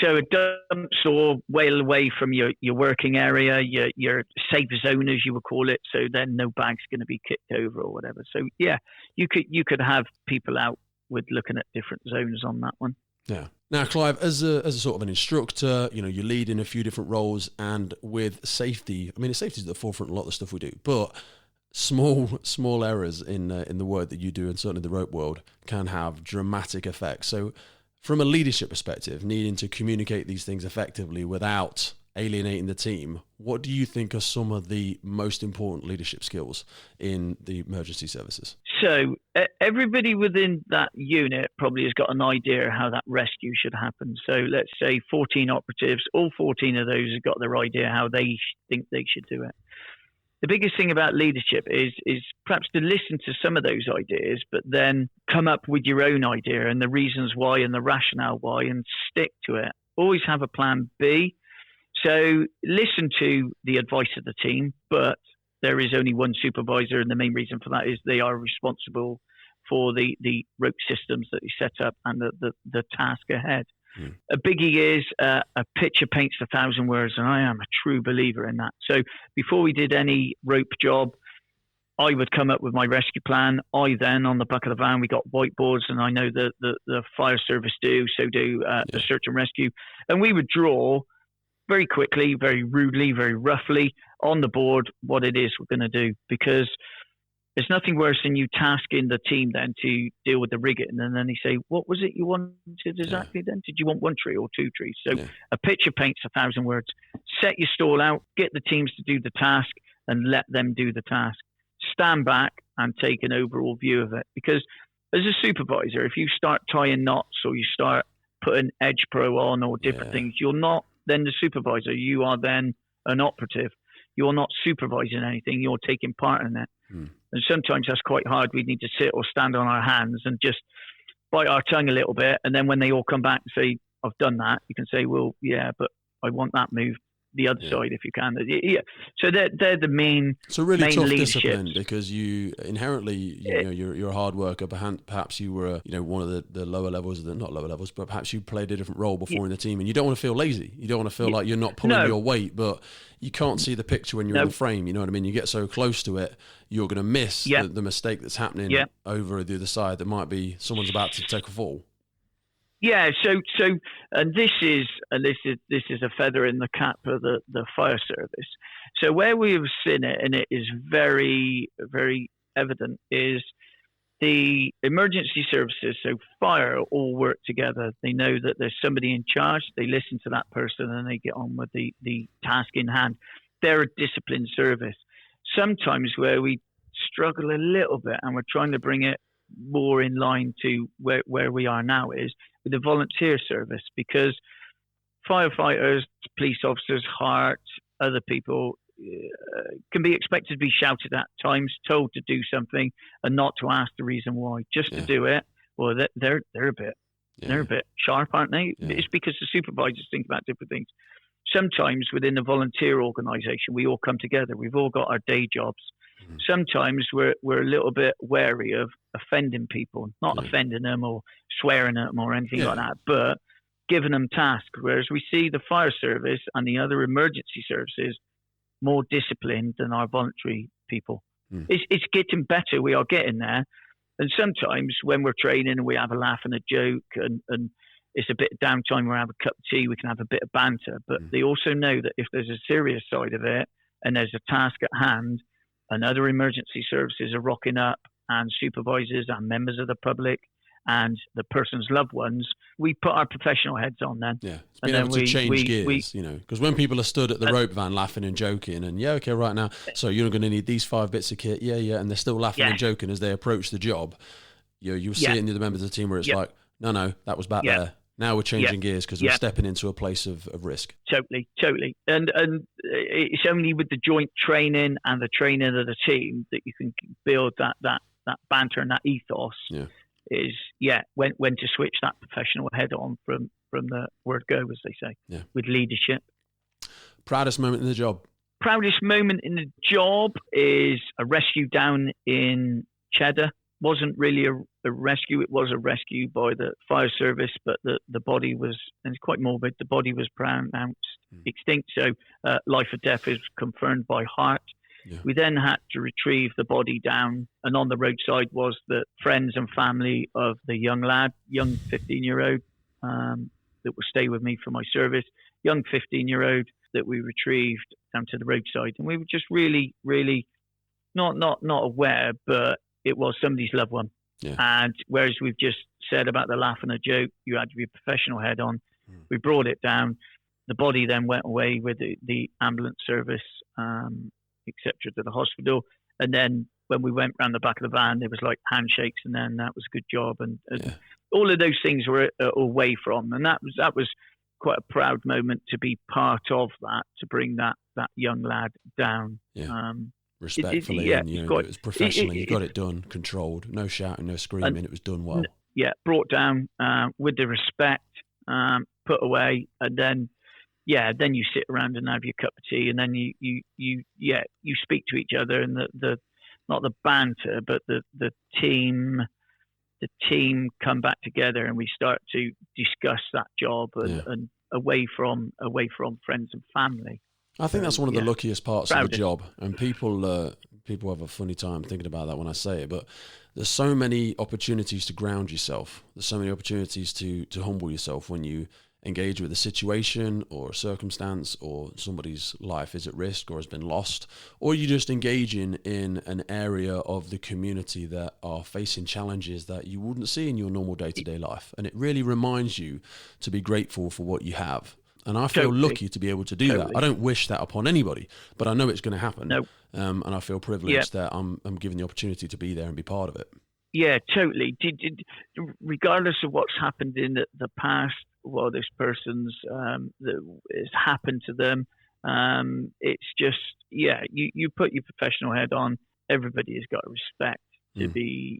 So a dump store well away from your working area, your safe zone, as you would call it. So then no bag's going to be kicked over or whatever. So you could have people out with looking at different zones on that one. Yeah. Now, Clive, as a sort of an instructor, you know, you lead in a few different roles, and with safety, I mean, safety is at the forefront of a lot of the stuff we do, but small errors in the work that you do, and certainly the rope world, can have dramatic effects. So from a leadership perspective, needing to communicate these things effectively without alienating the team, what do you think are some of the most important leadership skills in the emergency services? So everybody within that unit probably has got an idea how that rescue should happen. So let's say 14 operatives, all 14 of those have got their idea how they think they should do it. The biggest thing about leadership is perhaps to listen to some of those ideas, but then come up with your own idea and the reasons why and the rationale why, and stick to it. Always have a plan B. So listen to the advice of the team, but there is only one supervisor, and the main reason for that is they are responsible for the rope systems that you set up and the task ahead. A biggie is a picture paints 1,000 words, and I am a true believer in that. So before we did any rope job, I would come up with my rescue plan. I then, on the back of the van, we got whiteboards, and I know the fire service do, so do the search and rescue. And we would draw very quickly, very rudely, very roughly on the board what it is we're going to do, because there's nothing worse than you tasking the team then to deal with the rigging, and then they say, what was it you wanted exactly then? Did you want 1 tree or 2 trees? So a picture paints 1,000 words. Set your stall out, get the teams to do the task, and let them do the task. Stand back, and take an overall view of it. Because as a supervisor, if you start tying knots or you start putting edge pro on or different things, you're not then the supervisor. You are then an operative. You're not supervising anything. You're taking part in it. And sometimes that's quite hard. We need to sit or stand on our hands and just bite our tongue a little bit. And then when they all come back and say, I've done that, you can say, well, yeah, but I want that moved the other side if you can. Yeah. So they're the main. It's a really main tough leaderships. discipline because you inherently, you know, you're a hard worker. Perhaps you were, one of the lower levels, not lower levels, but perhaps you played a different role before in the team, and you don't want to feel lazy. You don't want to feel like you're not pulling your weight, but you can't see the picture when you're in the frame. You know what I mean? You get so close to it, you're going to miss the mistake that's happening over the other side. That might be someone's about to take a fall. Yeah, so and this is a feather in the cap of the fire service. So where we have seen it, and it is very, very evident, is the emergency services. So fire all work together. They know that there's somebody in charge. They listen to that person and they get on with the task in hand. They're a disciplined service. Sometimes where we struggle a little bit, and we're trying to bring it more in line to where we are now, is with the volunteer service, because firefighters, police officers, heart, other people can be expected to be shouted at times, told to do something, and not to ask the reason why, just to do it. Well, they're a bit sharp, aren't they? Yeah. It's because the supervisors think about different things. Sometimes within the volunteer organisation, we all come together. We've all got our day jobs. Sometimes we're a little bit wary of offending people, not offending them or swearing at them or anything like that, but giving them tasks. Whereas we see the fire service and the other emergency services more disciplined than our voluntary people. It's getting better. We are getting there. And sometimes when we're training and we have a laugh and a joke and it's a bit of downtime, we have a cup of tea, we can have a bit of banter. But they also know that if there's a serious side of it and there's a task at hand, and other emergency services are rocking up, and supervisors and members of the public and the person's loved ones, we put our professional heads on then. Yeah, it's being able to change gears, because when people are stood at the rope van laughing and joking and, okay, right now, so you're going to need these 5 bits of kit, and they're still laughing and joking as they approach the job, you'll see it in the other members of the team where it's like, no, that was back there. Now we're changing gears because we're stepping into a place of risk. Totally. And it's only with the joint training and the training of the team that you can build that banter and that ethos. Is when to switch that professional head on from the word go, as they say, with leadership. Proudest moment in the job? Proudest moment in the job is a rescue down in Cheddar. Wasn't really a rescue. It was a rescue by the fire service, but the body was, and it's quite morbid, the body was pronounced extinct. So life or death is confirmed by heart. We then had to retrieve the body down, and on the roadside was the friends and family of the young 15-year-old that will stay with me for my service, young 15-year-old that we retrieved down to the roadside. And we were just really, really not aware, but it was somebody's loved one. And whereas we've just said about the laugh and the joke, you had to be a professional head on. We brought it down. The body then went away with the ambulance service, etc., to the hospital. And then when we went round the back of the van, there was like handshakes, and then that was a good job. And all of those things were away from. And that was quite a proud moment to be part of that, to bring that young lad down. Respectfully, and it was professionally. You got it done, controlled, no shouting, no screaming. It was done well. Brought down with the respect, put away, and then you sit around and have your cup of tea, and then you speak to each other, and the not the banter, but the team come back together, and we start to discuss that job and away from friends and family. I think that's one of the luckiest parts of the job, and people have a funny time thinking about that when I say it, but there's so many opportunities to ground yourself. There's so many opportunities to humble yourself when you engage with a situation or a circumstance, or somebody's life is at risk or has been lost, or you're just engaging in an area of the community that are facing challenges that you wouldn't see in your normal day-to-day life. And it really reminds you to be grateful for what you have. And I feel Totally. lucky to be able to do that. I don't wish that upon anybody, but I know it's going to happen. No. And I feel privileged that I'm given the opportunity to be there and be part of it. Yeah, totally. Regardless of what's happened in the past, while this person's has happened to them, it's just you put your professional head on. Everybody has got respect to be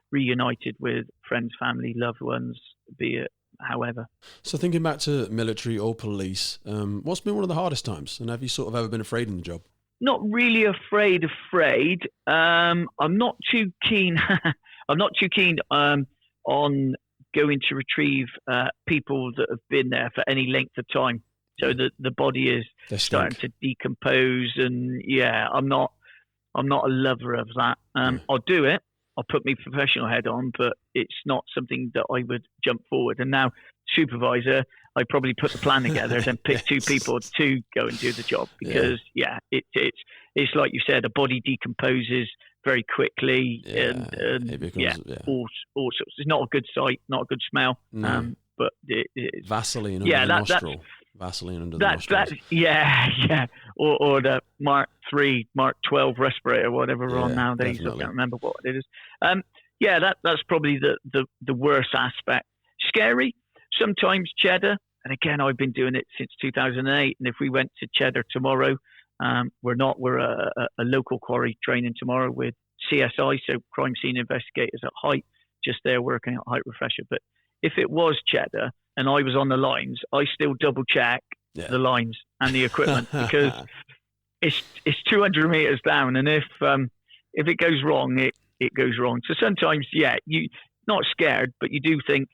reunited with friends, family, loved ones, be it however. So thinking back to military or police, what's been one of the hardest times? And have you sort of ever been afraid in the job? Not really afraid. I'm not too keen. I'm not too keen on going to retrieve people that have been there for any length of time. So the body is starting to decompose, and I'm not a lover of that. I'll do it. I'll put my professional head on, but it's not something that I would jump forward. And now, supervisor, I probably put the plan together, then pick two people to go and do the job because it's like you said, a body decomposes very quickly, and it becomes, all sorts. It's not a good sight, not a good smell. No. But it's Vaseline under the nostril. Vaseline under the nostrils. Or the Mark 3, Mark 12 respirator, whatever we're on nowadays. Definitely. I can't remember what it is. That's probably the worst aspect. Scary, sometimes cheddar. And again, I've been doing it since 2008. And if we went to cheddar tomorrow, we're a local quarry training tomorrow with CSI, so crime scene investigators at height, just there working at height refresher. But if it was cheddar and I was on the lines, I still double check the lines and the equipment because it's 200 meters down, and if it goes wrong, it goes wrong. So sometimes, you not scared, but you do think,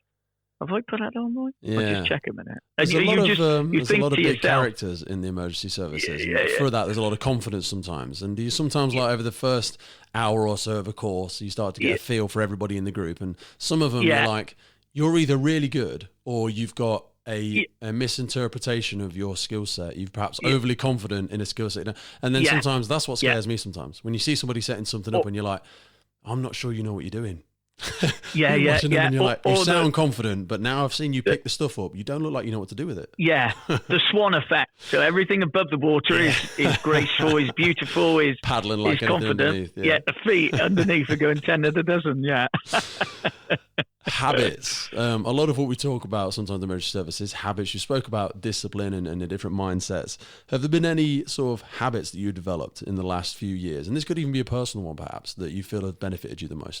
have I put that on right? Yeah. I'll just check a minute. There's a lot of big yourself, characters in the emergency services. And through that, there's a lot of confidence sometimes. And you sometimes, like over the first hour or so of a course, you start to get a feel for everybody in the group. And some of them are like, you're either really good or you've got a misinterpretation of your skill set. You've perhaps overly confident in a skill set. And then sometimes that's what scares me sometimes. When you see somebody setting something up and you're like, I'm not sure you know what you're doing. And you're like, you sound confident, but now I've seen you pick the stuff up. You don't look like you know what to do with it. The swan effect. So everything above the water is graceful, is beautiful, is paddling like is confident. The feet underneath are going 10 of a dozen. Habits. A lot of what we talk about sometimes in emergency services, habits. You spoke about discipline and the different mindsets. Have there been any sort of habits that you developed in the last few years? And this could even be a personal one, perhaps, that you feel have benefited you the most.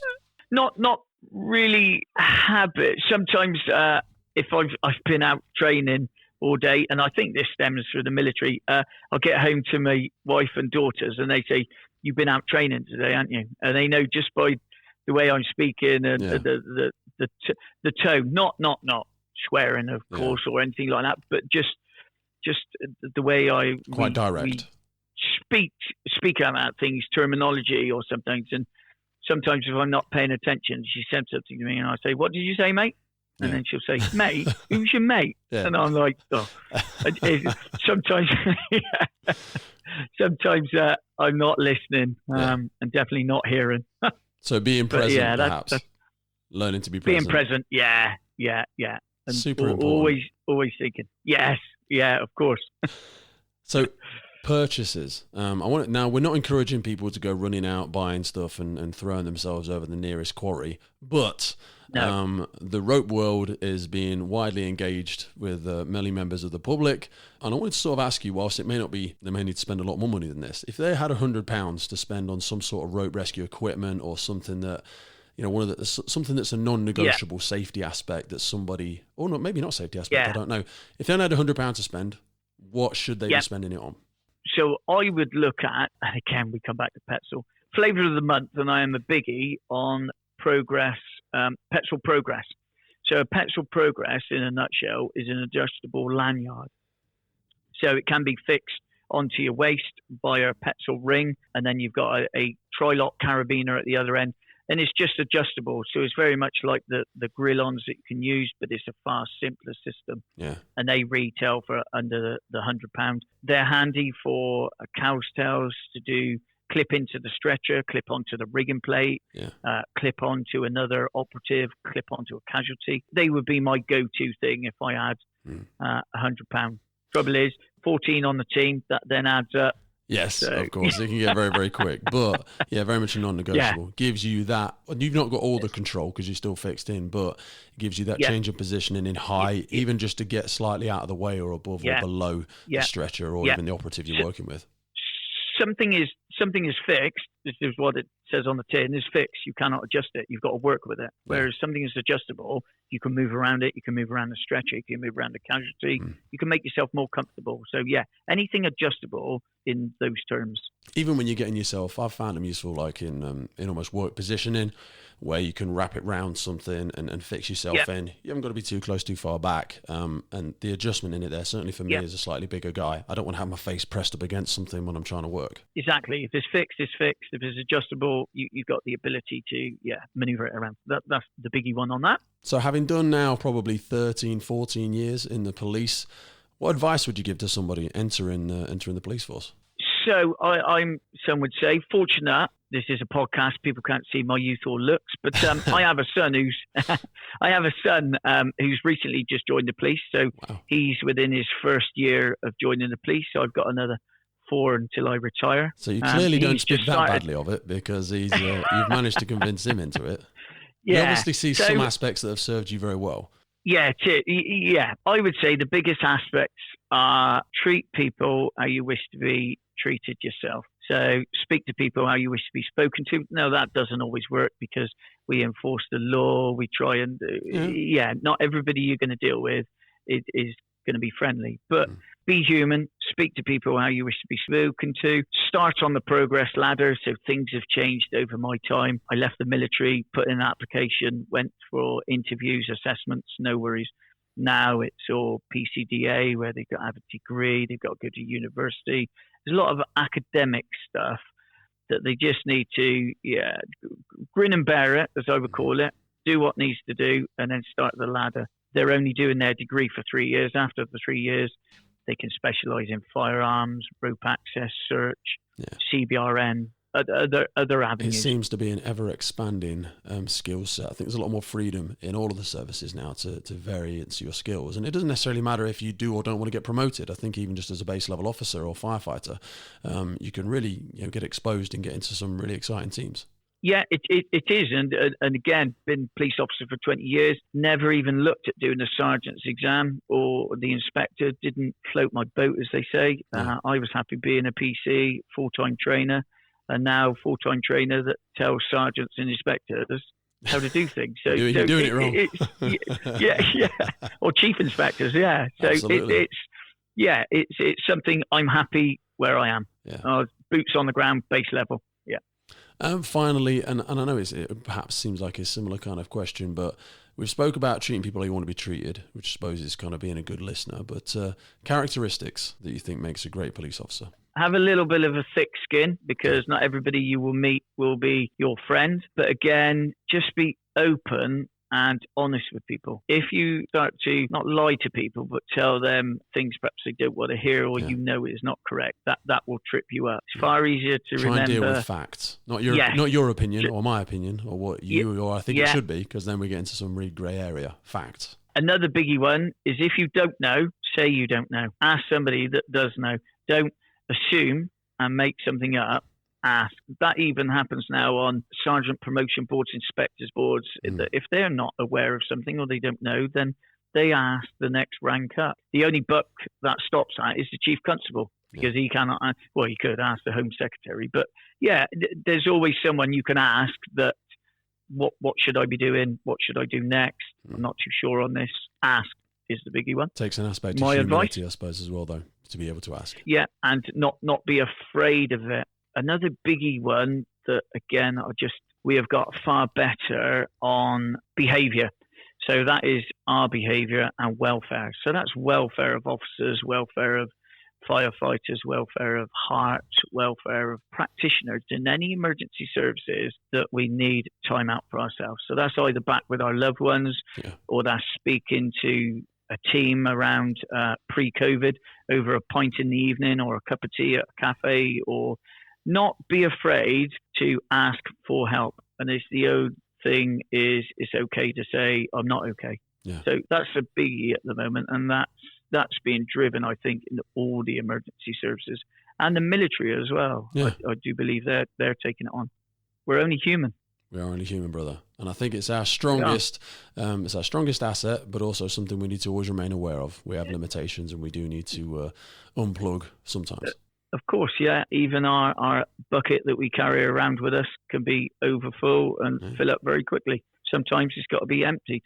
Not really habit. Sometimes if I've been out training all day, and I think this stems from the military, I'll get home to my wife and daughters, and they say, "You've been out training today, haven't you?" And they know just by the way I'm speaking and the tone, not swearing, of course, or anything like that, but just the way I quite direct speak about things, terminology, or something. And sometimes if I'm not paying attention, she said something to me and I say, "What did you say, mate?" And then she'll say, "Mate? Who's your mate?" And I'm like, oh. Sometimes I'm not listening and definitely not hearing. So being present, perhaps. Learning to be present. Being present, yeah. And super important. Always thinking, yes, of course. So purchases. Now we're not encouraging people to go running out buying stuff and throwing themselves over the nearest quarry, but the rope world is being widely engaged with many members of the public. And I wanted to sort of ask you, whilst it may not be, they may need to spend a lot more money than this. If they had £100 to spend on some sort of rope rescue equipment or something that, something that's a non-negotiable safety aspect that somebody, or not, maybe not safety aspect, I don't know. If they had £100 to spend, what should they be spending it on? So I would look at, and again, we come back to Petzl, flavour of the month, and I am a biggie on Progress, Petzl Progress. So a Petzl Progress, in a nutshell, is an adjustable lanyard. So it can be fixed onto your waist by a Petzl ring, and then you've got a tri-lock carabiner at the other end, and it's just adjustable. So it's very much like the grill-ons that you can use, but it's a far simpler system. Yeah. And they retail for under the £100. They're handy for cow's tails, to do clip into the stretcher, clip onto the rigging plate, clip onto another operative, clip onto a casualty. They would be my go-to thing if I had £100. Trouble is, 14 on the team, that then adds up. Yes, of course. It can get very, very quick. But yeah, very much a non-negotiable. Gives you that. You've not got all the control because you're still fixed in, but it gives you that change of positioning in height, even just to get slightly out of the way or above or below the stretcher or even the operative you're working with. Something is fixed. This is what it says on the tin. Is fixed. You cannot adjust it. You've got to work with it. Whereas something is adjustable. You can move around it. You can move around the stretcher. You can move around the casualty. You can make yourself more comfortable. So anything adjustable in those terms. Even when you're getting yourself, I've found them useful, like in almost work positioning, where you can wrap it round something and fix yourself in. You haven't got to be too close, too far back. And the adjustment in it there, certainly for me as a slightly bigger guy, I don't want to have my face pressed up against something when I'm trying to work. Exactly. If it's fixed, it's fixed. If it's adjustable, you've got the ability to maneuver it around. That's the biggie one on that. So having done now probably 13, 14 years in the police, what advice would you give to somebody entering the police force? So I'm, some would say, fortunate. This is a podcast. People can't see my youth or looks, but I have a son who's recently just joined the police. So he's within his first year of joining the police. So I've got another 4 until I retire. So you clearly don't speak that badly of it, because you've managed to convince him into it. You obviously see some aspects that have served you very well. Yeah, I would say the biggest aspects are treat people how you wish to be treated yourself. So speak to people how you wish to be spoken to. No, that doesn't always work because we enforce the law. We try and, not everybody you're going to deal with is going to be friendly. But be human, speak to people how you wish to be spoken to. Start on the progress ladder. So things have changed over my time. I left the military, put in an application, went for interviews, assessments, no worries. Now it's all PCDA, where they've got to have a degree, they've got to go to university. There's a lot of academic stuff that they just need to, grin and bear it, as I would call it, do what needs to do, and then start the ladder. They're only doing their degree for 3 years. After the 3 years, they can specialise in firearms, rope access, search, CBRN, other avenues. It seems to be an ever-expanding skill set. I think there's a lot more freedom in all of the services now to vary into your skills. And it doesn't necessarily matter if you do or don't want to get promoted. I think even just as a base-level officer or firefighter, you can really get exposed and get into some really exciting teams. Yeah, it is. And again, been police officer for 20 years, never even looked at doing the sergeant's exam or the inspector, didn't float my boat, as they say. I was happy being a PC, full-time trainer, and now full-time trainer that tells sergeants and inspectors how to do things. So you're doing it wrong. Or chief inspectors, So Absolutely. it's something I'm happy where I am. Boots on the ground, base level. Finally, and I know it perhaps seems like a similar kind of question, but we've spoke about treating people how you want to be treated, which I suppose is kind of being a good listener, but characteristics that you think makes a great police officer. Have a little bit of a thick skin, because not everybody you will meet will be your friend. But again, just be open and honest with people. If you start to not lie to people, but tell them things perhaps they don't want to hear, or is not correct, that will trip you up. It's far easier to remember. Try and deal with facts, not your opinion or my opinion or what you or I think it should be, because then we get into some really grey area. Facts. Another biggie one is, if you don't know, say you don't know. Ask somebody that does know. Don't assume and make something up. Ask. That even happens now on sergeant promotion boards, inspectors boards. If they're not aware of something or they don't know, then they ask the next rank up. The only buck that stops that is the chief constable, because he cannot. Well, you could ask the home secretary, but there's always someone you can ask that. What should I be doing? What should I do next? I'm not too sure on this. Ask is the biggie one. Takes an aspect of humility, I suppose, as well, though, to be able to ask. Yeah, and not be afraid of it. Another biggie one that, again, we have got far better on behaviour. So that is our behaviour and welfare. So that's welfare of officers, welfare of firefighters, welfare of heart, welfare of practitioners in any emergency services that we need time out for ourselves. So that's either back with our loved ones, or that's speaking to a team around pre-COVID over a pint in the evening, or a cup of tea at a cafe, or not be afraid to ask for help. And it's the old thing is it's okay to say, I'm not okay. Yeah. So that's a biggie at the moment. And that's being driven, I think, in all the emergency services and the military as well. Yeah. I do believe they're taking it on. We're only human. We are only human, brother. And I think it's our strongest asset, but also something we need to always remain aware of. We have limitations and we do need to unplug sometimes. Of course, yeah. Even our bucket that we carry around with us can be overfull and fill up very quickly. Sometimes it's got to be emptied.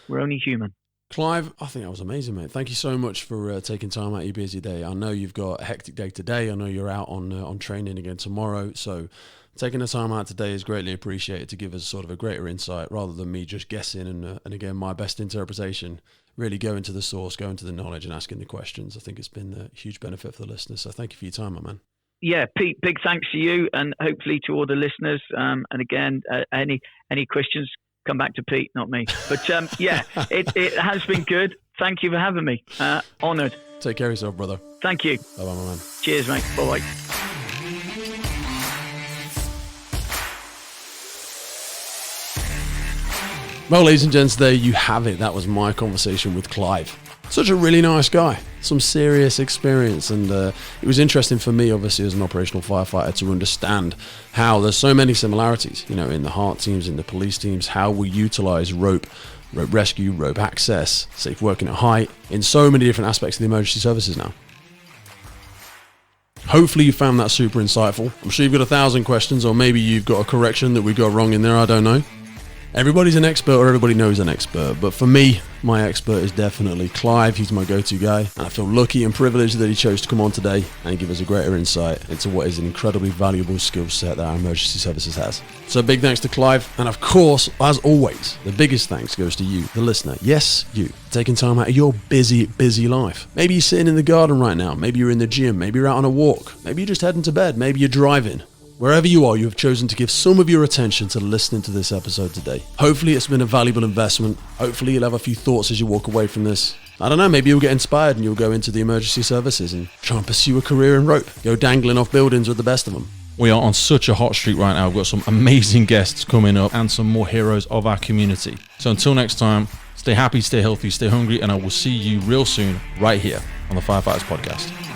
We're only human. Clive, I think that was amazing, mate. Thank you so much for taking time out of your busy day. I know you've got a hectic day today. I know you're out on training again tomorrow. So taking the time out today is greatly appreciated to give us sort of a greater insight rather than me just guessing and again, my best interpretation. Really going to the source, going to the knowledge and asking the questions. I think it's been a huge benefit for the listeners. So thank you for your time, my man. Yeah, Pete, big thanks to you and hopefully to all the listeners. And again, any questions, come back to Pete, not me. But yeah, it has been good. Thank you for having me. Honoured. Take care of yourself, brother. Thank you. Bye-bye, my man. Cheers, mate. Bye-bye. Well, ladies and gents, there you have it. That was my conversation with Clive. Such a really nice guy. Some serious experience. And it was interesting for me, obviously, as an operational firefighter, to understand how there's so many similarities, in the heart teams, in the police teams, how we utilize rope rescue, rope access, safe working at height, in so many different aspects of the emergency services now. Hopefully you found that super insightful. I'm sure you've got 1,000 questions, or maybe you've got a correction that we got wrong in there, I don't know. Everybody's an expert, or everybody knows an expert, but for me, my expert is definitely Clive. He's my go-to guy, and I feel lucky and privileged that he chose to come on today and give us a greater insight into what is an incredibly valuable skill set that our emergency services has. So big thanks to Clive, and of course, as always, the biggest thanks goes to you, the listener. Yes, you, taking time out of your busy life. Maybe you're sitting in the garden right now, maybe you're in the gym, maybe you're out on a walk, maybe you're just heading to bed, maybe you're driving. Wherever you are, you have chosen to give some of your attention to listening to this episode today. Hopefully it's been a valuable investment. Hopefully you'll have a few thoughts as you walk away from this. I don't know, maybe you'll get inspired and you'll go into the emergency services and try and pursue a career in rope. Go dangling off buildings with the best of them. We are on such a hot streak right now. We've got some amazing guests coming up and some more heroes of our community. So until next time, stay happy, stay healthy, stay hungry, and I will see you real soon right here on the Firefighters Podcast.